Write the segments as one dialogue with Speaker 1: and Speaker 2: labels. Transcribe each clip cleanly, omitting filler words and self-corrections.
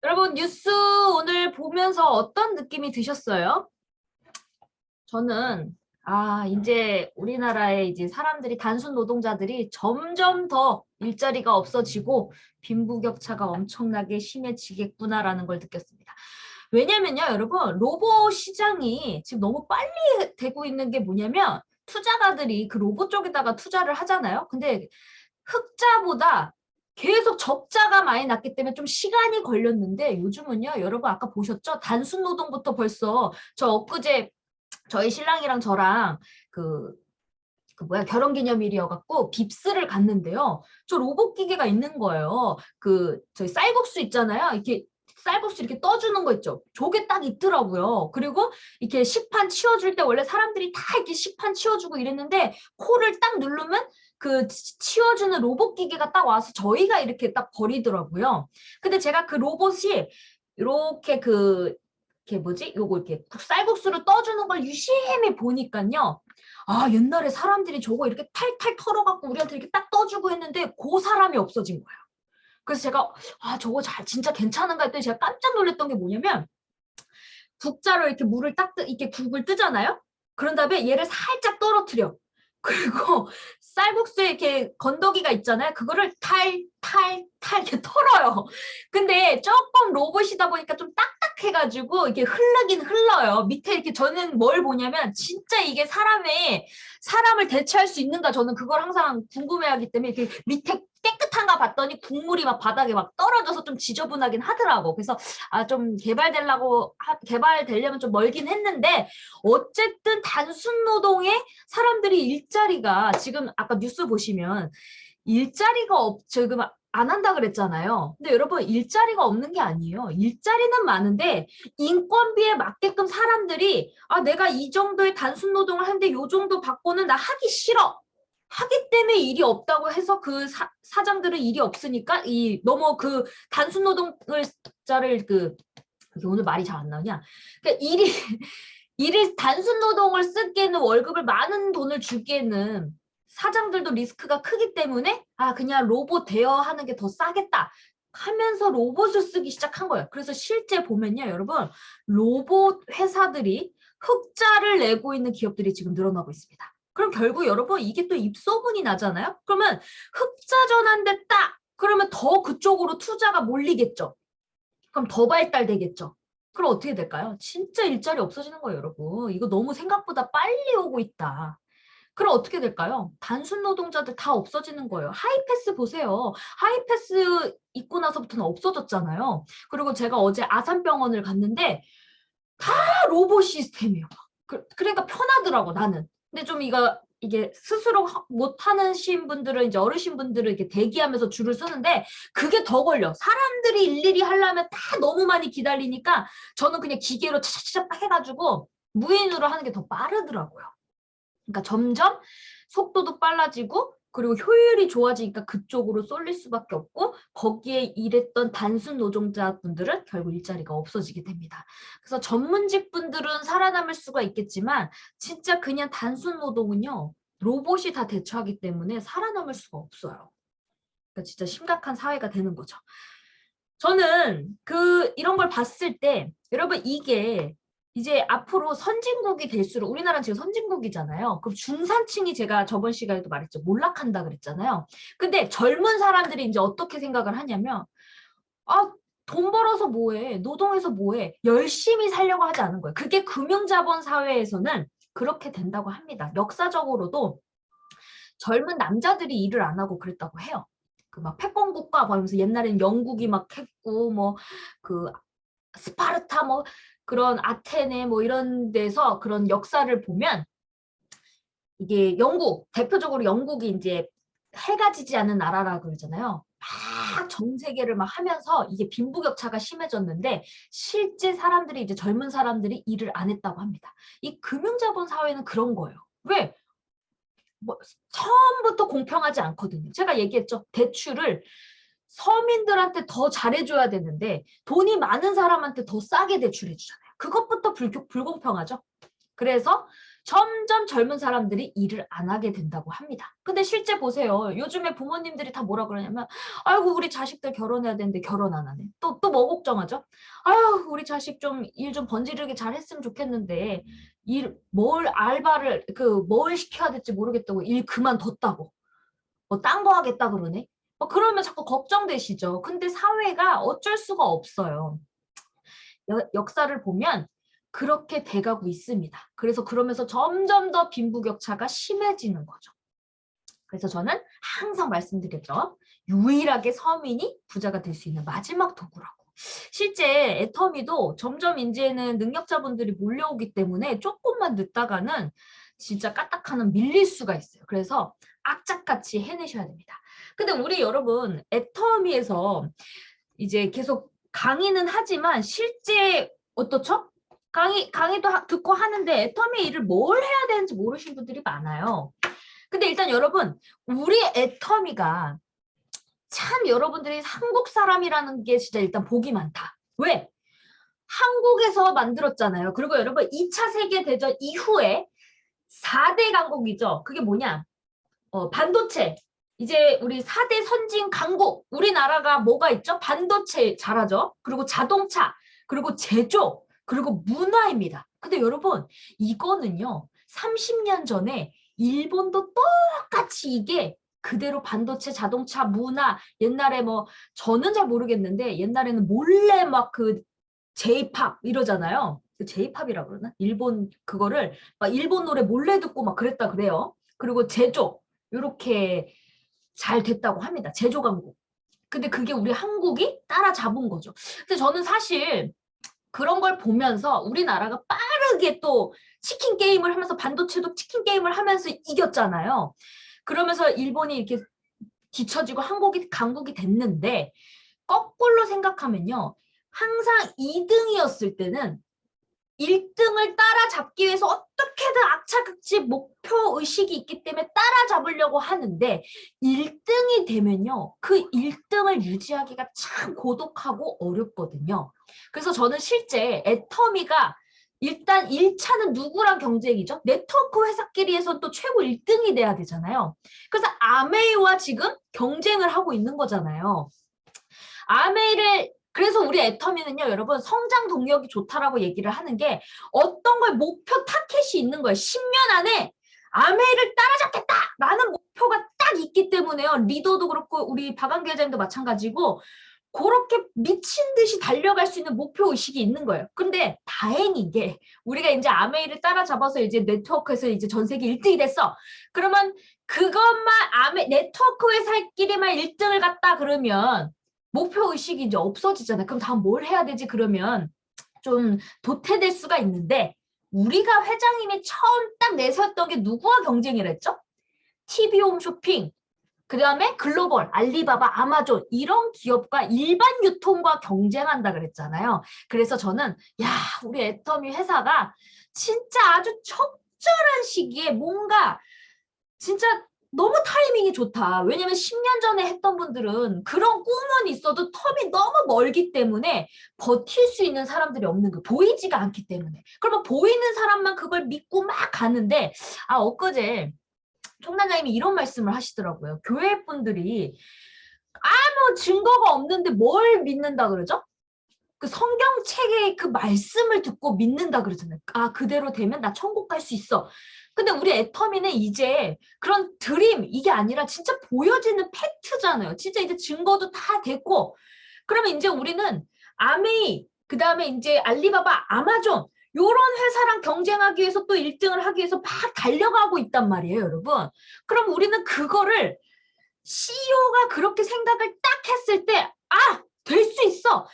Speaker 1: 여러분 뉴스 오늘 보면서 어떤 느낌이 드셨어요? 저는 이제 우리나라의 이제 사람들이 단순 노동자들이 점점 더 일자리가 없어지고 빈부격차가 엄청나게 심해지겠구나라는 걸 느꼈습니다. 왜냐면요, 여러분 로봇 시장이 지금 너무 빨리 되고 있는 게 뭐냐면 투자가들이 그 로봇 쪽에다가 투자를 하잖아요. 근데 흑자보다 계속 적자가 많이 났기 때문에 좀 시간이 걸렸는데 요즘은요, 여러분 아까 보셨죠? 단순 노동부터 벌써 저 엊그제 저희 신랑이랑 저랑 그, 결혼기념일이어갖고 빕스를 갔는데요. 저 로봇 기계가 있는 거예요. 저희 쌀국수 있잖아요. 이렇게 쌀국수 이렇게 떠주는 거 있죠. 저게 딱 있더라고요. 그리고 이렇게 식판 치워줄 때 원래 사람들이 다 이렇게 식판 치워주고 이랬는데 코를 딱 누르면 그 치워주는 로봇 기계가 딱 와서 저희가 이렇게 딱 버리더라고요. 근데 제가 그 로봇이 이렇게 이게 뭐지? 요거 이렇게 쌀국수를 떠주는 걸 유심히 보니까요. 옛날에 사람들이 저거 이렇게 탈탈 털어갖고 우리한테 이렇게 딱 떠주고 했는데 그 사람이 없어진 거예요. 그래서 제가 저거 진짜 괜찮은가 했더니 제가 깜짝 놀랐던 게 뭐냐면 국자로 이렇게 물을 이렇게 국을 뜨잖아요. 그런 다음에 얘를 살짝 떨어뜨려. 그리고 쌀국수에 이렇게 건더기가 있잖아요. 그거를 탈탈탈 이렇게 털어요. 근데 조금 로봇이다 보니까 좀 딱딱해가지고 이게 흘르긴 흘러요. 밑에 이렇게 저는 뭘 보냐면 진짜 이게 사람을 대체할 수 있는가 저는 그걸 항상 궁금해하기 때문에 이렇게 밑에 깨끗한가 봤더니 국물이 막 바닥에 막 떨어져서 좀 지저분하긴 하더라고. 그래서 좀 개발되려면 좀 멀긴 했는데 어쨌든 단순 노동에 사람들이 일자리가 지금 아까 뉴스 보시면 일자리가 지금 안 한다 그랬잖아요. 근데 여러분 일자리가 없는 게 아니에요. 일자리는 많은데 인건비에 맞게끔 사람들이 내가 이 정도의 단순 노동을 하는데 요 정도 받고는 나 하기 싫어. 하기 때문에 일이 없다고 해서 그 사장들은 일이 없으니까 너무 그 단순 노동자를 이게 오늘 말이 잘 안 나오냐? 그러니까 일이 단순 노동을 쓰기에는 월급을 많은 돈을 주기에는 사장들도 리스크가 크기 때문에 그냥 로봇 대여하는 게 더 싸겠다 하면서 로봇을 쓰기 시작한 거예요. 그래서 실제 보면요, 여러분 로봇 회사들이 흑자를 내고 있는 기업들이 지금 늘어나고 있습니다. 그럼 결국 여러분 이게 또 입소문이 나잖아요. 그러면 흑자 전환됐다. 그러면 더 그쪽으로 투자가 몰리겠죠. 그럼 더 발달되겠죠. 그럼 어떻게 될까요? 진짜 일자리 없어지는 거예요, 여러분. 이거 너무 생각보다 빨리 오고 있다. 그럼 어떻게 될까요? 단순 노동자들 다 없어지는 거예요. 하이패스 보세요. 하이패스 있고 나서부터는 없어졌잖아요. 그리고 제가 어제 아산병원을 갔는데 다 로봇 시스템이에요. 그러니까 편하더라고, 나는. 근데 좀 이게 스스로 못하는 분들은 이제 어르신 분들은 이렇게 대기하면서 줄을 서는데 그게 더 걸려. 사람들이 일일이 하려면 다 너무 많이 기다리니까 저는 그냥 기계로 차차차차 해가지고 무인으로 하는 게 더 빠르더라고요. 그러니까 점점 속도도 빨라지고 그리고 효율이 좋아지니까 그쪽으로 쏠릴 수밖에 없고 거기에 일했던 단순 노동자분들은 결국 일자리가 없어지게 됩니다. 그래서 전문직 분들은 살아남을 수가 있겠지만 진짜 그냥 단순 노동은요. 로봇이 다 대처하기 때문에 살아남을 수가 없어요. 그러니까 진짜 심각한 사회가 되는 거죠. 저는 이런 걸 봤을 때 여러분 이게 이제 앞으로 선진국이 될수록 우리나라는 지금 선진국이잖아요. 그럼 중산층이 제가 저번 시간에도 말했죠. 몰락한다 그랬잖아요. 근데 젊은 사람들이 이제 어떻게 생각을 하냐면 돈 벌어서 뭐해? 노동해서 뭐해? 열심히 살려고 하지 않은 거예요. 그게 금융자본 사회에서는 그렇게 된다고 합니다. 역사적으로도 젊은 남자들이 일을 안 하고 그랬다고 해요. 막 패권국가 하면서 옛날에는 영국이 막 했고 스파르타 그런 아테네 이런 데서 그런 역사를 보면 이게 대표적으로 영국이 이제 해가 지지 않는 나라라고 그러잖아요. 막 전 세계를 막 하면서 이게 빈부격차가 심해졌는데 실제 사람들이 이제 젊은 사람들이 일을 안 했다고 합니다. 이 금융자본 사회는 그런 거예요. 왜? 처음부터 공평하지 않거든요. 제가 얘기했죠. 대출을 서민들한테 더 잘해줘야 되는데 돈이 많은 사람한테 더 싸게 대출해 주잖아요. 그것부터 불공평하죠. 그래서 점점 젊은 사람들이 일을 안 하게 된다고 합니다. 근데 실제 보세요. 요즘에 부모님들이 다 뭐라 그러냐면 아이고 우리 자식들 결혼해야 되는데 결혼 안 하네. 또 뭐 걱정하죠? 아유 우리 자식 좀 일 좀 번지르게 잘 했으면 좋겠는데 뭘 알바를 뭘 시켜야 될지 모르겠다고 일 그만뒀다고 뭐 딴 거 하겠다 그러네. 그러면 자꾸 걱정되시죠. 근데 사회가 어쩔 수가 없어요. 역사를 보면 그렇게 돼가고 있습니다. 그래서 그러면서 점점 더 빈부격차가 심해지는 거죠. 그래서 저는 항상 말씀드렸죠. 유일하게 서민이 부자가 될 수 있는 마지막 도구라고. 실제 애터미도 점점 이제는 능력자분들이 몰려오기 때문에 조금만 늦다가는 진짜 까딱하는 밀릴 수가 있어요. 그래서 악착같이 해내셔야 됩니다. 근데 우리 여러분 애터미에서 이제 계속 강의는 하지만 실제 어떻죠? 강의도 듣고 하는데 애터미 일을 뭘 해야 되는지 모르시는 분들이 많아요. 근데 일단 여러분 우리 애터미가 참 여러분들이 한국 사람이라는 게 진짜 일단 복이 많다. 왜? 한국에서 만들었잖아요. 그리고 여러분 2차 세계대전 이후에 4대 강국이죠. 그게 뭐냐? 반도체. 이제 우리 4대 선진 강국. 우리나라가 뭐가 있죠? 반도체 잘하죠. 그리고 자동차. 그리고 제조. 그리고 문화입니다. 근데 여러분 이거는요. 30년 전에 일본도 똑같이 이게 그대로 반도체, 자동차, 문화 옛날에 뭐 저는 잘 모르겠는데 옛날에는 몰래 막 그 J-팝 이러잖아요. 그 J-팝이라 그러나? 일본 그거를 막 일본 노래 몰래 듣고 막 그랬다 그래요. 그리고 제조 이렇게 잘 됐다고 합니다. 제조 강국. 근데 그게 우리 한국이 따라잡은 거죠. 근데 저는 사실 그런 걸 보면서 우리나라가 빠르게 또 치킨 게임을 하면서 반도체도 치킨 게임을 하면서 이겼잖아요. 그러면서 일본이 이렇게 뒤처지고 한국이 강국이 됐는데 거꾸로 생각하면요. 항상 2등이었을 때는 1등을 따라잡기 위해서 어떻게든 악착같이 목표 의식이 있기 때문에 따라잡으려고 하는데 1등이 되면요. 그 1등을 유지하기가 참 고독하고 어렵거든요. 그래서 저는 실제 애터미가 일단 1차는 누구랑 경쟁이죠? 네트워크 회사끼리에선 또 최고 1등이 돼야 되잖아요. 그래서 아메이와 지금 경쟁을 하고 있는 거잖아요. 아메이를 그래서 우리 애터미는요, 여러분 성장 동력이 좋다라고 얘기를 하는 게 어떤 걸 목표 타켓이 있는 거예요. 10년 안에 아메이를 따라잡겠다라는 목표가 딱 있기 때문에요. 리더도 그렇고 우리 박완계 회장님도 마찬가지고 그렇게 미친 듯이 달려갈 수 있는 목표 의식이 있는 거예요. 근데 다행인 게 우리가 이제 아메이를 따라잡아서 이제 네트워크에서 이제 전 세계 1등이 됐어. 그러면 그것만 네트워크 회사끼리만 1등을 갔다 그러면 목표 의식이 이제 없어지잖아요. 그럼 다음 뭘 해야 되지? 그러면 좀 도태될 수가 있는데 우리가 회장님이 처음 딱 내세웠던 게 누구와 경쟁을 했죠? TV 홈쇼핑, 그 다음에 글로벌, 알리바바, 아마존 이런 기업과 일반 유통과 경쟁한다 그랬잖아요. 그래서 저는 야 우리 애터미 회사가 진짜 아주 적절한 시기에 뭔가 진짜 너무 타이밍이 좋다. 왜냐면 10년 전에 했던 분들은 그런 꿈은 있어도 텀이 너무 멀기 때문에 버틸 수 있는 사람들이 없는 거 보이지가 않기 때문에. 그러면 보이는 사람만 그걸 믿고 막 가는데 엊그제 총단장님이 이런 말씀을 하시더라고요. 교회 분들이 아무 증거가 없는데 뭘 믿는다 그러죠? 그 성경책의 그 말씀을 듣고 믿는다 그러잖아요. 그대로 되면 나 천국 갈 수 있어. 근데 우리 애터미는 이제 그런 드림 이게 아니라 진짜 보여지는 팩트잖아요. 진짜 이제 증거도 다 됐고 그러면 이제 우리는 아메이 그다음에 이제 알리바바, 아마존 요런 회사랑 경쟁하기 위해서 또 1등을 하기 위해서 막 달려가고 있단 말이에요, 여러분. 그럼 우리는 그거를 CEO가 그렇게 생각을 딱 했을 때 될 수 있어.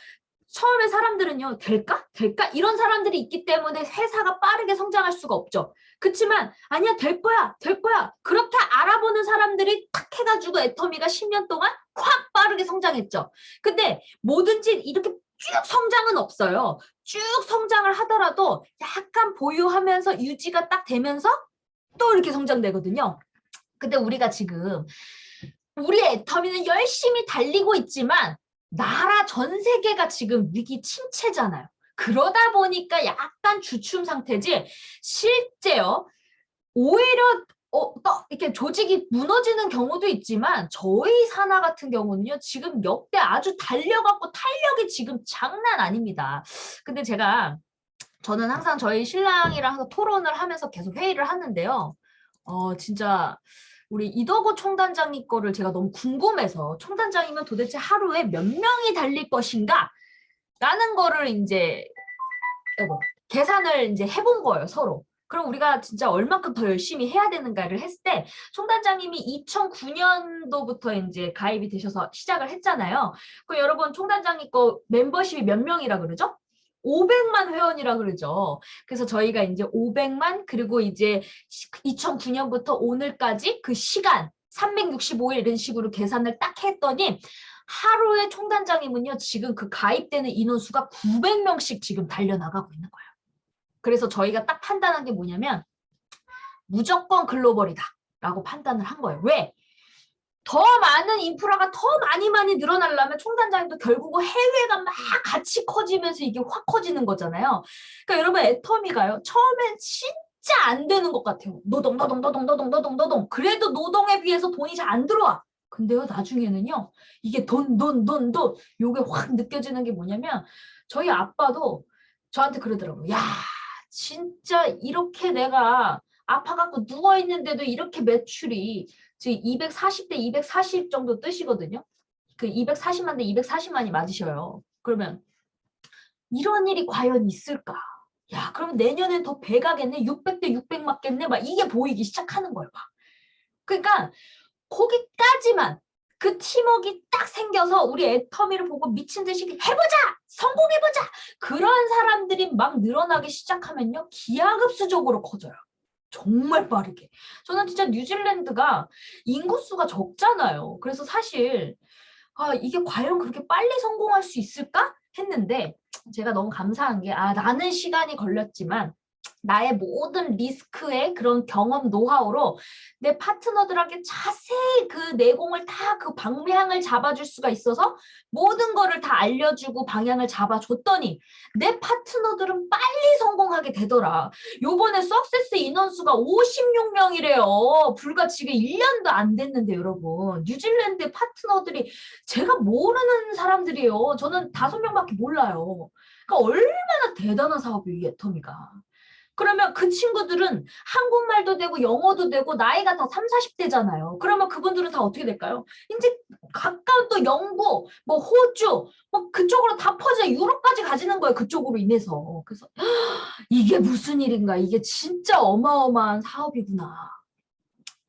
Speaker 1: 처음에 사람들은요, 될까? 될까? 이런 사람들이 있기 때문에 회사가 빠르게 성장할 수가 없죠. 그렇지만 아니야, 될 거야, 될 거야. 그렇게 알아보는 사람들이 탁 해가지고 애터미가 10년 동안 확 빠르게 성장했죠. 근데 뭐든지 이렇게 쭉 성장은 없어요. 쭉 성장을 하더라도 약간 보유하면서 유지가 딱 되면서 또 이렇게 성장되거든요. 근데 우리가 지금 우리 애터미는 열심히 달리고 있지만 나라 전 세계가 지금 위기 침체잖아요. 그러다 보니까 약간 주춤 상태지 실제요. 오히려 이렇게 조직이 무너지는 경우도 있지만 저희 산하 같은 경우는요. 지금 역대 아주 달려갖고 탄력이 지금 장난 아닙니다. 근데 저는 항상 저희 신랑이랑 항상 토론을 하면서 계속 회의를 하는데요. 진짜 우리 이덕호 총단장님 거를 제가 너무 궁금해서 총단장이면 도대체 하루에 몇 명이 달릴 것인가? 라는 거를 이제 계산을 이제 해본 거예요, 서로. 그럼 우리가 진짜 얼만큼 더 열심히 해야 되는가를 했을 때 총단장님이 2009년도부터 이제 가입이 되셔서 시작을 했잖아요. 그럼 여러분 총단장님 거 멤버십이 몇 명이라 그러죠? 500만 회원이라 그러죠. 그래서 저희가 이제 500만 그리고 이제 2009년부터 오늘까지 그 시간 365일 이런 식으로 계산을 딱 했더니 하루에 총단장님은요 지금 그 가입되는 인원수가 900명씩 지금 달려나가고 있는 거예요. 그래서 저희가 딱 판단한 게 뭐냐면 무조건 글로벌이다 라고 판단을 한 거예요. 왜? 더 많은 인프라가 더 많이 늘어나려면 총단장님도 결국은 해외가 막 같이 커지면서 이게 확 커지는 거잖아요. 그러니까 여러분 애터미가요. 처음엔 진짜 안 되는 것 같아요. 노동. 그래도 노동에 비해서 돈이 잘 안 들어와. 근데요 나중에는요. 이게 돈. 요게 확 느껴지는 게 뭐냐면 저희 아빠도 저한테 그러더라고요. 야 진짜 이렇게 내가 아파갖고 누워있는데도 이렇게 매출이 지금 240대 240 정도 뜨시거든요. 그 240만 대 240만이 맞으셔요. 그러면 이런 일이 과연 있을까? 야, 그럼 내년엔 더 배 가겠네? 600대 600 맞겠네? 막 이게 보이기 시작하는 거예요. 막. 그러니까 거기까지만 그 팀워크가 딱 생겨서 우리 애터미를 보고 미친 듯이 해보자! 성공해보자! 그런 사람들이 막 늘어나기 시작하면요. 기하급수적으로 커져요. 정말 빠르게. 저는 진짜 뉴질랜드가 인구수가 적잖아요. 그래서 사실 이게 과연 그렇게 빨리 성공할 수 있을까? 했는데 제가 너무 감사한 게 나는 시간이 걸렸지만 나의 모든 리스크의 그런 경험 노하우로 내 파트너들에게 자세히 그 내공을 다 그 방향을 잡아줄 수가 있어서 모든 거를 다 알려주고 방향을 잡아줬더니 내 파트너들은 빨리 성공하게 되더라. 요번에 석세스 인원수가 56명이래요. 불과 지금 1년도 안 됐는데 여러분. 뉴질랜드 파트너들이 제가 모르는 사람들이에요. 저는 5명밖에 몰라요. 그러니까 얼마나 대단한 사업이에요, 이 애터미가. 그러면 그 친구들은 한국말도 되고 영어도 되고 나이가 다 30, 40대잖아요. 그러면 그분들은 다 어떻게 될까요? 이제 가까운 또 영국, 뭐 호주, 뭐 그쪽으로 다 퍼져 유럽까지 가지는 거예요. 그쪽으로 인해서. 그래서 이게 무슨 일인가? 이게 진짜 어마어마한 사업이구나.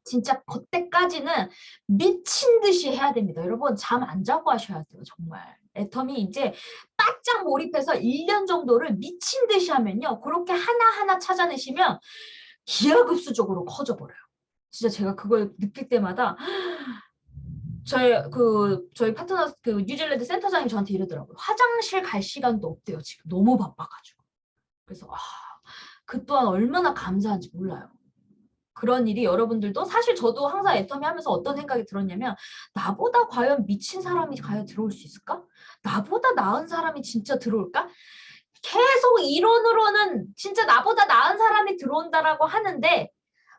Speaker 1: 진짜 그때까지는 미친 듯이 해야 됩니다. 여러분 잠 안 자고 하셔야 돼요. 정말. 애텀이 이제 바짝 몰입해서 1년 정도를 미친 듯이 하면요. 그렇게 하나하나 찾아내시면 기하급수적으로 커져버려요. 진짜 제가 그걸 느낄 때마다 저희 파트너 그 뉴질랜드 센터장이 저한테 이러더라고요. 화장실 갈 시간도 없대요. 지금 너무 바빠가지고. 그래서 그 또한 얼마나 감사한지 몰라요. 그런 일이 여러분들도 사실 저도 항상 애터미 하면서 어떤 생각이 들었냐면 나보다 과연 미친 사람이 과연 들어올 수 있을까? 나보다 나은 사람이 진짜 들어올까? 계속 이론으로는 진짜 나보다 나은 사람이 들어온다라고 하는데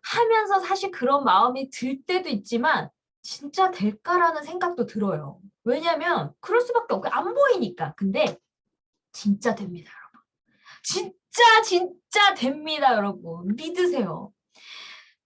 Speaker 1: 하면서 사실 그런 마음이 들 때도 있지만 진짜 될까라는 생각도 들어요. 왜냐면 그럴 수밖에 없고 안 보이니까. 근데 진짜 됩니다, 여러분. 진짜 됩니다, 여러분. 믿으세요.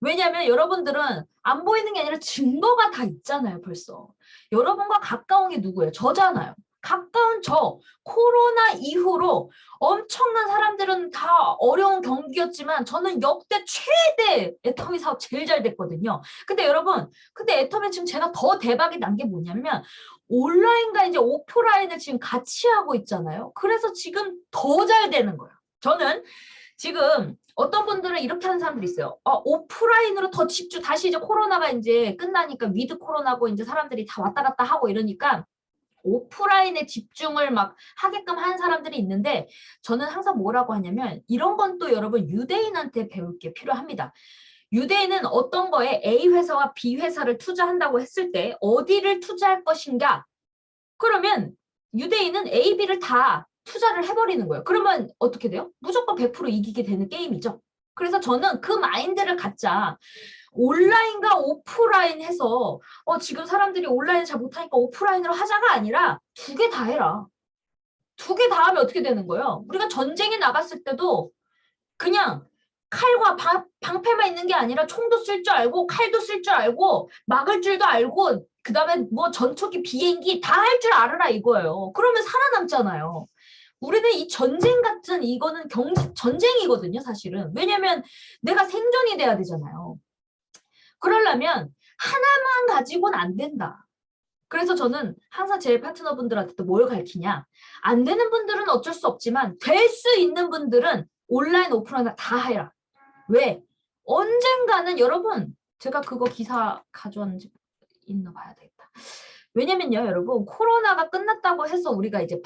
Speaker 1: 왜냐면 여러분들은 안 보이는 게 아니라 증거가 다 있잖아요, 벌써. 여러분과 가까운 게 누구예요? 저잖아요. 가까운 저. 코로나 이후로 엄청난 사람들은 다 어려운 경기였지만 저는 역대 최대 애터미 사업 제일 잘 됐거든요. 근데 애터미 지금 제가 더 대박이 난 게 뭐냐면 온라인과 이제 오프라인을 지금 같이 하고 있잖아요. 그래서 지금 더 잘 되는 거예요. 저는 지금 어떤 분들은 이렇게 하는 사람들이 있어요. 오프라인으로 더 집중, 다시 이제 코로나가 이제 끝나니까 위드 코로나고 이제 사람들이 다 왔다 갔다 하고 이러니까 오프라인에 집중을 막 하게끔 하는 사람들이 있는데 저는 항상 뭐라고 하냐면 이런 건 또 여러분 유대인한테 배울 게 필요합니다. 유대인은 어떤 거에 A 회사와 B 회사를 투자한다고 했을 때 어디를 투자할 것인가? 그러면 유대인은 A, B를 다 투자를 해버리는 거예요. 그러면 어떻게 돼요? 무조건 100% 이기게 되는 게임이죠. 그래서 저는 그 마인드를 갖자. 온라인과 오프라인 해서 지금 사람들이 온라인 잘 못하니까 오프라인으로 하자가 아니라 두 개 다 해라. 두 개 다 하면 어떻게 되는 거예요? 우리가 전쟁에 나갔을 때도 그냥 칼과 방패만 있는 게 아니라 총도 쓸 줄 알고 칼도 쓸 줄 알고 막을 줄도 알고 그다음에 뭐 전투기 비행기 다 할 줄 알아라 이거예요. 그러면 살아남잖아요. 우리는 이 전쟁 같은 이거는 전쟁이거든요, 사실은. 왜냐면 내가 생존이 돼야 되잖아요. 그러려면 하나만 가지고는 안 된다. 그래서 저는 항상 제 파트너분들한테도 뭘 가르치냐. 안 되는 분들은 어쩔 수 없지만 될 수 있는 분들은 온라인, 오프라인 다 해라. 왜? 언젠가는 여러분 제가 그거 기사 가져왔는지 있나 봐야 되겠다. 왜냐면요 여러분 코로나가 끝났다고 해서 우리가 이제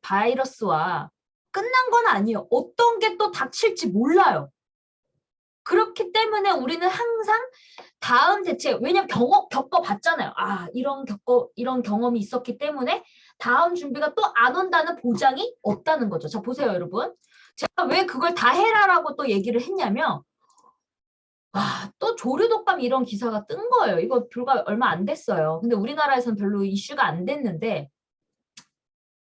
Speaker 1: 바이러스와 끝난 건 아니에요. 어떤 게 또 닥칠지 몰라요. 그렇기 때문에 우리는 항상 다음 대책, 왜냐면 겪어봤잖아요. 아, 이런 경험이 있었기 때문에 다음 준비가 또 안 온다는 보장이 없다는 거죠. 자, 보세요, 여러분. 제가 왜 그걸 다 해라라고 또 얘기를 했냐면, 또 조류독감 이런 기사가 뜬 거예요. 이거 불과 얼마 안 됐어요. 근데 우리나라에서는 별로 이슈가 안 됐는데,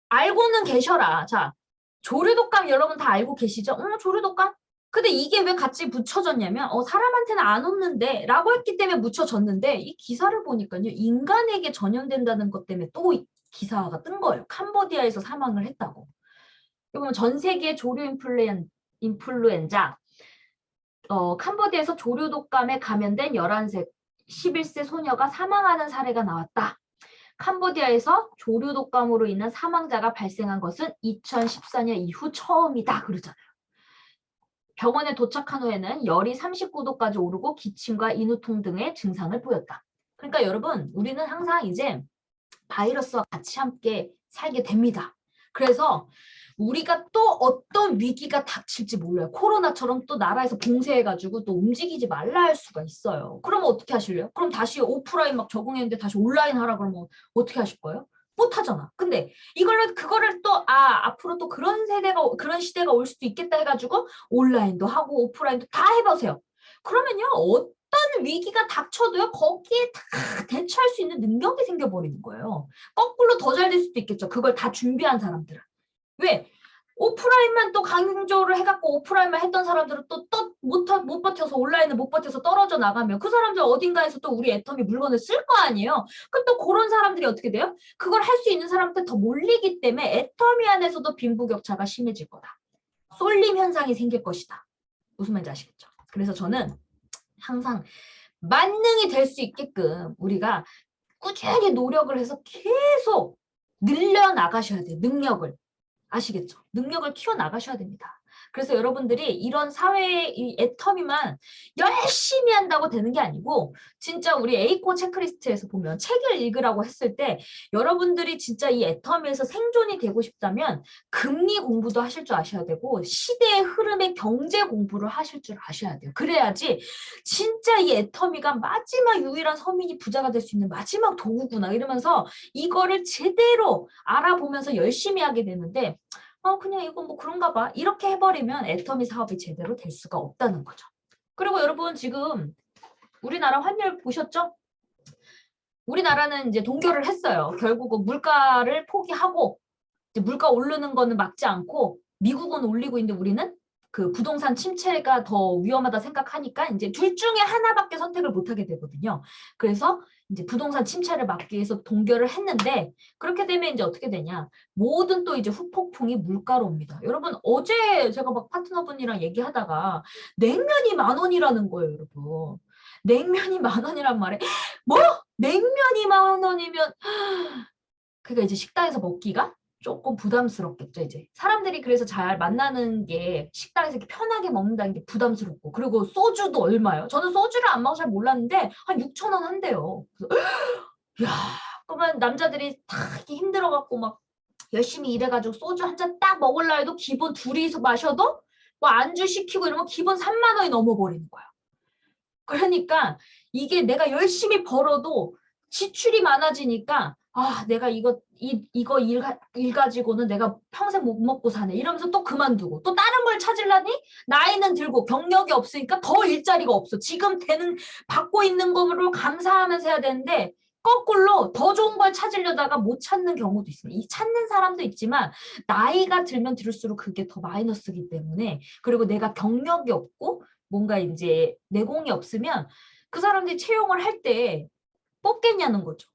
Speaker 1: 알고는 계셔라. 자, 조류독감 여러분 다 알고 계시죠? 조류독감? 근데 이게 왜 같이 붙여졌냐면 사람한테는 안 오는데 라고 했기 때문에 묻혀졌는데 이 기사를 보니까요. 인간에게 전염된다는 것 때문에 또 기사가 뜬 거예요. 캄보디아에서 사망을 했다고. 그러면 전 세계 조류 인플루엔자 캄보디아에서 조류 독감에 감염된 11세 소녀가 사망하는 사례가 나왔다. 캄보디아에서 조류 독감으로 인한 사망자가 발생한 것은 2014년 이후 처음이다. 그러잖아요. 병원에 도착한 후에는 열이 39도까지 오르고 기침과 인후통 등의 증상을 보였다. 그러니까 여러분 우리는 항상 이제 바이러스와 같이 함께 살게 됩니다. 그래서 우리가 또 어떤 위기가 닥칠지 몰라요. 코로나처럼 또 나라에서 봉쇄해가지고 또 움직이지 말라 할 수가 있어요. 그러면 어떻게 하실래요? 그럼 다시 오프라인 막 적응했는데 다시 온라인 하라 그러면 어떻게 하실 거예요? 못 하잖아. 근데 그거를 또 앞으로 또 그런 시대가 올 수도 있겠다 해가지고 온라인도 하고 오프라인도 다 해보세요. 그러면요 어떤 위기가 닥쳐도요 거기에 다 대처할 수 있는 능력이 생겨버리는 거예요. 거꾸로 더 잘 될 수도 있겠죠. 그걸 다 준비한 사람들은. 왜? 오프라인만 또 강조를 해갖고 오프라인만 했던 사람들은 또 못 버텨서 온라인을 못 버텨서 떨어져 나가면 그 사람들 어딘가에서 또 우리 애터미 물건을 쓸 거 아니에요. 그럼 또 그런 사람들이 어떻게 돼요? 그걸 할 수 있는 사람한테 더 몰리기 때문에 애터미 안에서도 빈부격차가 심해질 거다. 쏠림 현상이 생길 것이다. 무슨 말인지 아시겠죠? 그래서 저는 항상 만능이 될 수 있게끔 우리가 꾸준히 노력을 해서 계속 늘려나가셔야 돼요. 능력을. 아시겠죠? 능력을 키워나가셔야 됩니다. 그래서 여러분들이 이런 사회의 이 애터미만 열심히 한다고 되는 게 아니고 진짜 우리 에이코 체크리스트에서 보면 책을 읽으라고 했을 때 여러분들이 진짜 이 애터미에서 생존이 되고 싶다면 금리 공부도 하실 줄 아셔야 되고 시대의 흐름의 경제 공부를 하실 줄 아셔야 돼요. 그래야지 진짜 이 애터미가 마지막 유일한 서민이 부자가 될 수 있는 마지막 도구구나 이러면서 이거를 제대로 알아보면서 열심히 하게 되는데 그냥 이거 뭐 그런가 봐. 이렇게 해버리면 애터미 사업이 제대로 될 수가 없다는 거죠. 그리고 여러분 지금 우리나라 환율 보셨죠? 우리나라는 이제 동결을 했어요. 결국은 물가를 포기하고 이제 물가 오르는 거는 막지 않고 미국은 올리고 있는데 우리는 그 부동산 침체가 더 위험하다 생각하니까 이제 둘 중에 하나밖에 선택을 못 하게 되거든요. 그래서 이제 부동산 침체를 막기 위해서 동결을 했는데 그렇게 되면 이제 어떻게 되냐? 모든 또 이제 후폭풍이 물가로 옵니다. 여러분 어제 제가 막 파트너분이랑 얘기하다가 냉면이 10,000원이라는 거예요, 여러분. 냉면이 10,000원이란 말에 뭐? 냉면이 10,000원이면 그러니까 이제 식당에서 먹기가 조금 부담스럽겠죠, 이제. 사람들이 그래서 잘 만나는 게 식당에서 이렇게 편하게 먹는다는 게 부담스럽고. 그리고 소주도 얼마요? 저는 소주를 안 먹어서 잘 몰랐는데 한 6,000원 한대요. 그래서 야, 그러면 남자들이 다 이렇게 힘들어갖고 막 열심히 일해가지고 소주 한 잔 딱 먹으려 해도 기본 둘이서 마셔도 뭐 안주 시키고 이러면 기본 3만 원이 넘어버리는 거야. 그러니까 이게 내가 열심히 벌어도 지출이 많아지니까 아, 내가 이거 일 가지고는 내가 평생 못 먹고 사네. 이러면서 또 그만두고 또 다른 걸 찾으려니 나이는 들고 경력이 없으니까 더 일자리가 없어. 지금 받고 있는 거로 감사하면서 해야 되는데 거꾸로 더 좋은 걸 찾으려다가 못 찾는 경우도 있습니다. 이 찾는 사람도 있지만 나이가 들면 들수록 그게 더 마이너스이기 때문에 그리고 내가 경력이 없고 뭔가 이제 내공이 없으면 그 사람들이 채용을 할 때 뽑겠냐는 거죠.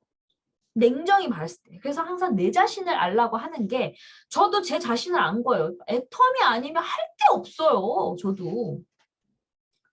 Speaker 1: 냉정히 말했을 때. 그래서 항상 내 자신을 알라고 하는 게 저도 제 자신을 안 거예요. 애텀이 아니면 할 게 없어요. 저도.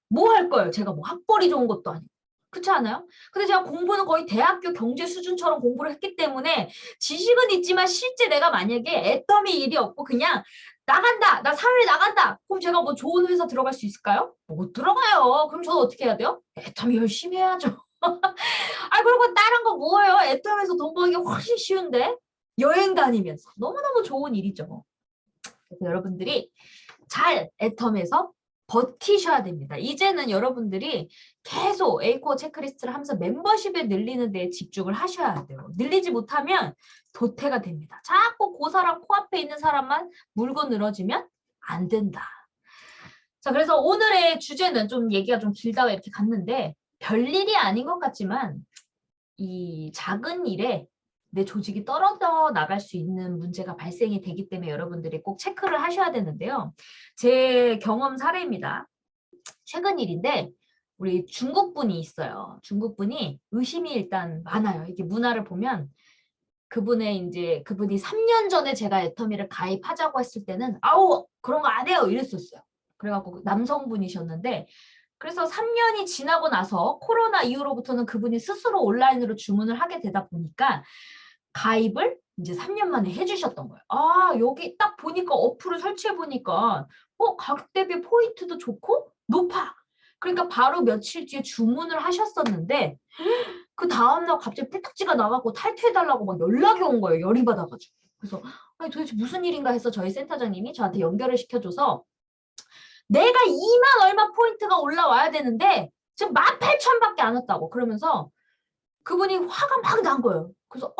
Speaker 1: 뭐 할 거예요? 제가 뭐 학벌이 좋은 것도 아니고. 그렇지 않아요? 근데 제가 공부는 거의 대학교 경제 수준처럼 공부를 했기 때문에 지식은 있지만 실제 내가 만약에 애터미 일이 없고 그냥 나간다. 나 사회에 나간다. 그럼 제가 뭐 좋은 회사 들어갈 수 있을까요? 못 들어가요. 그럼 저는 어떻게 해야 돼요? 애터미 열심히 해야죠. 아, 그리고 다른 거 뭐예요? 애터미에서 돈 버는 게 훨씬 쉬운데? 여행 다니면서. 너무너무 좋은 일이죠. 그래서 여러분들이 잘 애텀에서 버티셔야 됩니다. 이제는 여러분들이 계속 A코어 체크리스트를 하면서 멤버십에 늘리는 데 집중을 하셔야 돼요. 늘리지 못하면 도태가 됩니다. 자꾸 그 사람 코앞에 있는 사람만 물고 늘어지면 안 된다. 자, 그래서 오늘의 주제는 좀 얘기가 좀 길다가 이렇게 갔는데 별일이 아닌 것 같지만 이 작은 일에 내 조직이 떨어져 나갈 수 있는 문제가 발생이 되기 때문에 여러분들이 꼭 체크를 하셔야 되는데요. 제 경험 사례입니다. 최근 일인데 우리 중국 분이 있어요. 중국 분이 의심이 일단 많아요. 이게 문화를 보면 그분이 3년 전에 제가 애터미를 가입하자고 했을 때는 아우 그런 거 안 해요 이랬었어요. 그래갖고 남성분이셨는데 그래서 3년이 지나고 나서 코로나 이후로부터는 그분이 스스로 온라인으로 주문을 하게 되다 보니까 가입을 이제 3년 만에 해주셨던 거예요. 아, 여기 딱 보니까 어플을 설치해 보니까 가격 대비 포인트도 좋고 높아. 그러니까 바로 며칠 뒤에 주문을 하셨었는데 그 다음날 갑자기 뿔딱지가 나가고 탈퇴해달라고 막 연락이 온 거예요. 열이 받아가지고. 그래서 아니 도대체 무슨 일인가 해서 저희 센터장님이 저한테 연결을 시켜줘서 내가 2만 얼마 포인트가 올라와야 되는데 지금 18,000밖에 안 왔다고 그러면서 그분이 화가 막 난 거예요. 그래서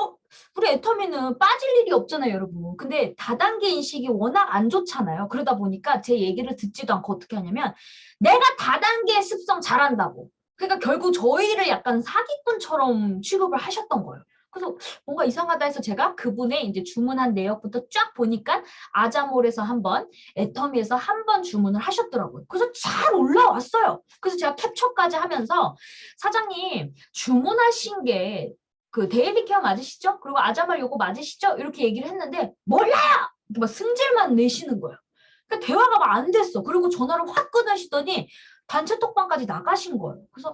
Speaker 1: 우리 애터미는 빠질 일이 없잖아요, 여러분. 근데 다단계 인식이 워낙 안 좋잖아요. 그러다 보니까 제 얘기를 듣지도 않고 어떻게 하냐면 내가 다단계 습성 잘한다고. 그러니까 결국 저희를 약간 사기꾼처럼 취급을 하셨던 거예요. 그래서 뭔가 이상하다 해서 제가 그분의 이제 주문한 내역부터 쫙 보니까 아자몰에서 한 번, 애터미에서 한 번 주문을 하셨더라고요. 그래서 잘 올라왔어요. 그래서 제가 캡처까지 하면서 사장님 주문하신 게 그 데일리 케어 맞으시죠? 그리고 아자말 요거 맞으시죠? 이렇게 얘기를 했는데 몰라요! 이렇게 막 승질만 내시는 거예요. 그러니까 대화가 막 안 됐어. 그리고 전화를 확 끊으시더니 단체 톡방까지 나가신 거예요. 그래서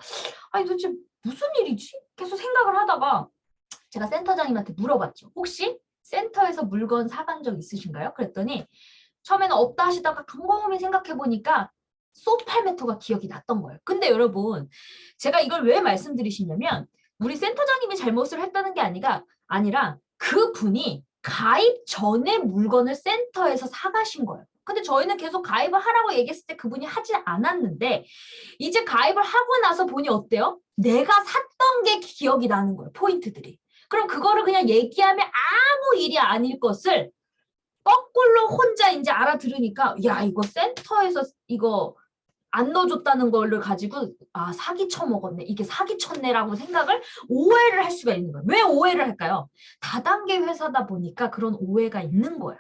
Speaker 1: 아니 도대체 무슨 일이지? 계속 생각을 하다가 제가 센터장님한테 물어봤죠. 혹시 센터에서 물건 사간 적 있으신가요? 그랬더니 처음에는 없다 하시다가 곰곰이 생각해보니까 소팔메토가 기억이 났던 거예요. 근데 여러분 제가 이걸 왜 말씀드리시냐면 우리 센터장님이 잘못을 했다는 게 아니라 그분이 가입 전에 물건을 센터에서 사가신 거예요. 근데 저희는 계속 가입을 하라고 얘기했을 때 그분이 하지 않았는데 이제 가입을 하고 나서 보니 어때요? 내가 샀던 게 기억이 나는 거예요. 포인트들이. 그럼 그거를 그냥 얘기하면 아무 일이 아닐 것을 거꾸로 혼자 이제 알아들으니까 야 이거 센터에서 이거 안 넣어줬다는 거를 가지고 사기 쳐먹었네. 이게 사기 쳤네라고 생각을 오해를 할 수가 있는 거예요. 왜 오해를 할까요? 다단계 회사다 보니까 그런 오해가 있는 거예요.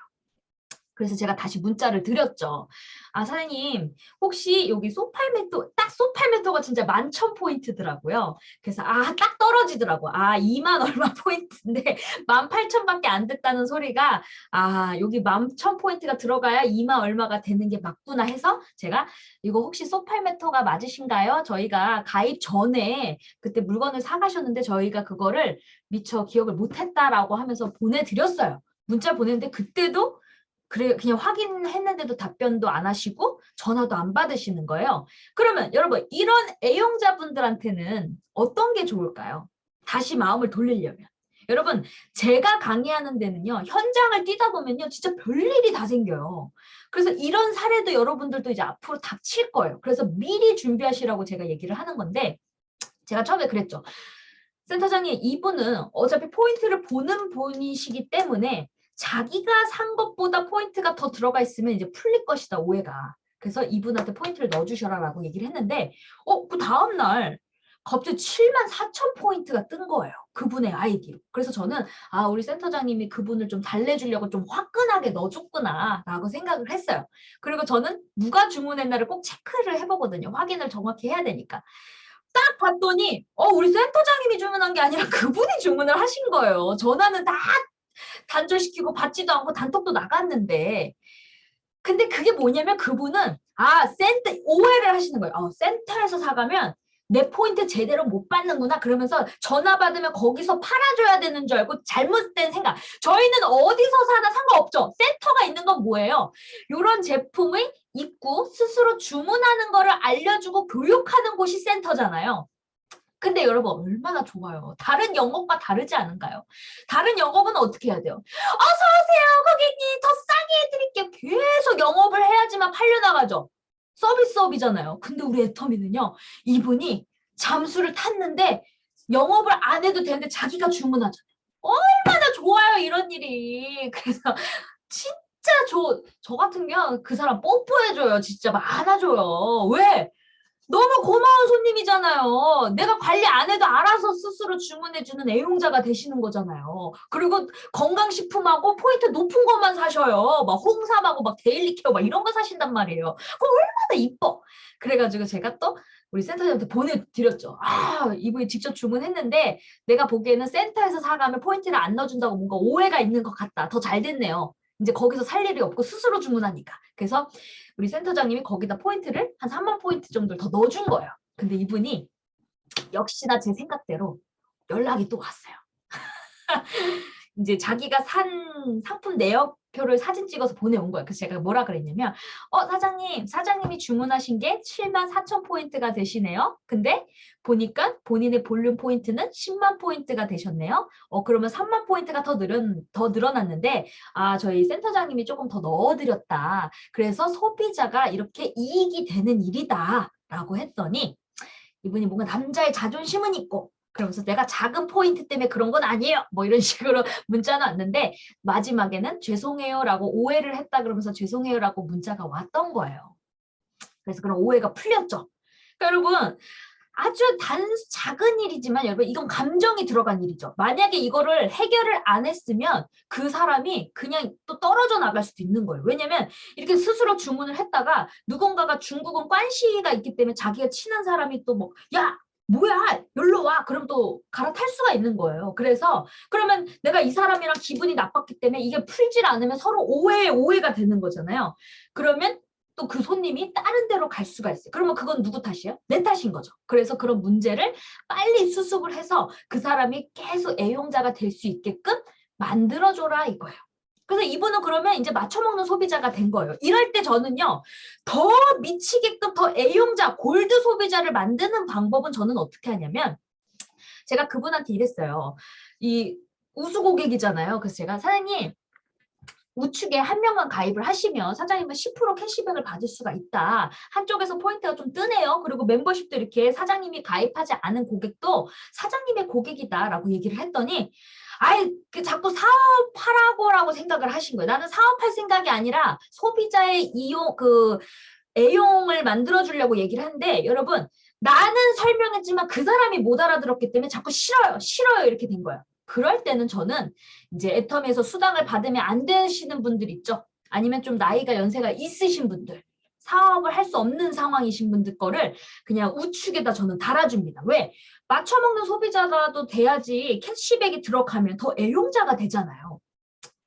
Speaker 1: 그래서 제가 다시 문자를 드렸죠. 사장님 혹시 여기 소팔메토 딱 소팔메토가 진짜 11,000포인트더라고요. 그래서 딱 떨어지더라고. 2만 얼마 포인트인데 18,000밖에 안 됐다는 소리가 여기 11,000포인트가 들어가야 2만 얼마가 되는 게 맞구나 해서 제가 이거 혹시 소팔메토가 맞으신가요? 저희가 가입 전에 그때 물건을 사가셨는데 저희가 그거를 미처 기억을 못했다라고 하면서 보내드렸어요. 문자 보냈는데 그때도 그래 그냥 확인했는데도 답변도 안 하시고 전화도 안 받으시는 거예요. 그러면 여러분 이런 애용자분들한테는 어떤 게 좋을까요? 다시 마음을 돌리려면. 여러분 제가 강의하는 데는요. 현장을 뛰다 보면요. 진짜 별일이 다 생겨요. 그래서 이런 사례도 여러분들도 이제 앞으로 닥칠 거예요. 그래서 미리 준비하시라고 제가 얘기를 하는 건데 제가 처음에 그랬죠. 센터장님, 이분은 어차피 포인트를 보는 분이시기 때문에 자기가 산 것보다 포인트가 더 들어가 있으면 이제 풀릴 것이다, 오해가. 그래서 이분한테 포인트를 넣어주셔라라고 얘기를 했는데, 그 다음날 갑자기 74,000포인트가 뜬 거예요. 그분의 아이디로. 그래서 저는, 우리 센터장님이 그분을 좀 달래주려고 좀 화끈하게 넣어줬구나, 라고 생각을 했어요. 그리고 저는 누가 주문했나를 꼭 체크를 해보거든요. 확인을 정확히 해야 되니까. 딱 봤더니 우리 센터장님이 주문한 게 아니라 그분이 주문을 하신 거예요. 전화는 다 단절시키고 받지도 않고 단톡도 나갔는데, 근데 그게 뭐냐면 그분은 센터 오해를 하시는 거예요. 센터에서 사가면 내 포인트 제대로 못 받는구나. 그러면서 전화 받으면 거기서 팔아줘야 되는 줄 알고 잘못된 생각. 저희는 어디서 사나 상관없죠. 센터가 있는 건 뭐예요? 이런 제품의 입구 스스로 주문하는 거를 알려주고 교육하는 곳이 센터잖아요. 근데 여러분 얼마나 좋아요. 다른 영업과 다르지 않은가요? 다른 영업은 어떻게 해야 돼요? 어서 오세요 고객님, 더 싸게 해드릴게요. 계속 영업을 해야지만 팔려나가죠. 서비스업이잖아요. 근데 우리 애터미는요, 이분이 잠수를 탔는데 영업을 안 해도 되는데 자기가 주문하잖아요. 얼마나 좋아요 이런 일이. 그래서 진짜 저 같으면 그 사람 뽀뽀해줘요. 진짜 안아줘요. 왜? 너무 고마운 손님이잖아요. 내가 관리 안 해도 알아서 스스로 주문해주는 애용자가 되시는 거잖아요. 그리고 건강식품하고 포인트 높은 것만 사셔요. 막 홍삼하고 막 데일리케어 막 이런 거 사신단 말이에요. 그거 얼마나 이뻐. 그래가지고 제가 또 우리 센터장한테 보내드렸죠. 이분이 직접 주문했는데 내가 보기에는 센터에서 사가면 포인트를 안 넣어준다고 뭔가 오해가 있는 것 같다. 더 잘 됐네요. 이제 거기서 살 일이 없고 스스로 주문하니까. 그래서 우리 센터장님이 거기다 포인트를 한 3만 포인트 정도를 더 넣어준 거예요. 근데 이분이 역시나 제 생각대로 연락이 또 왔어요. 이제 자기가 산 상품 내역표를 사진 찍어서 보내온 거예요. 그래서 제가 뭐라 그랬냐면 사장님이 주문하신 게 74,000포인트가 되시네요. 근데 보니까 본인의 볼륨 포인트는 10만 포인트가 되셨네요. 그러면 3만 포인트가 더 늘어났는데 저희 센터장님이 조금 더 넣어드렸다. 그래서 소비자가 이렇게 이익이 되는 일이다 라고 했더니 이분이 뭔가 남자의 자존심은 있고 그러면서 내가 작은 포인트 때문에 그런 건 아니에요. 뭐 이런 식으로 문자는 왔는데 마지막에는 죄송해요라고 오해를 했다 그러면서 죄송해요라고 문자가 왔던 거예요. 그래서 그런 오해가 풀렸죠. 그러니까 여러분 아주 작은 일이지만 여러분 이건 감정이 들어간 일이죠. 만약에 이거를 해결을 안 했으면 그 사람이 그냥 또 떨어져 나갈 수도 있는 거예요. 왜냐면 이렇게 스스로 주문을 했다가 누군가가 중국은 관시가 있기 때문에 자기가 친한 사람이 또 뭐 야 뭐야 여기로 와 그럼 또 갈아탈 수가 있는 거예요. 그래서 그러면 내가 이 사람이랑 기분이 나빴기 때문에 이게 풀질 않으면 서로 오해가 되는 거잖아요. 그러면 또 그 손님이 다른 데로 갈 수가 있어요. 그러면 그건 누구 탓이에요? 내 탓인 거죠. 그래서 그런 문제를 빨리 수습을 해서 그 사람이 계속 애용자가 될 수 있게끔 만들어줘라 이거예요. 그래서 이분은 그러면 이제 맞춰먹는 소비자가 된 거예요. 이럴 때 저는요. 더 미치게끔 더 애용자, 골드 소비자를 만드는 방법은 저는 어떻게 하냐면 제가 그분한테 이랬어요. 이 우수 고객이잖아요. 그래서 제가 사장님 우측에 한 명만 가입을 하시면 사장님은 10% 캐시백을 받을 수가 있다. 한쪽에서 포인트가 좀 뜨네요. 그리고 멤버십도 이렇게 사장님이 가입하지 않은 고객도 사장님의 고객이다라고 얘기를 했더니 자꾸 사업하라고라고 생각을 하신 거예요. 나는 사업할 생각이 아니라 소비자의 애용을 만들어주려고 얘기를 하는데 여러분 나는 설명했지만 그 사람이 못 알아들었기 때문에 자꾸 싫어요 이렇게 된 거예요. 그럴 때는 저는 이제 애터미에서 수당을 받으면 안 되시는 분들 있죠. 아니면 좀 나이가 연세가 있으신 분들, 사업을 할 수 없는 상황이신 분들 거를 그냥 우측에다 저는 달아줍니다. 왜? 맞춰먹는 소비자라도 돼야지 캐시백이 들어가면 더 애용자가 되잖아요.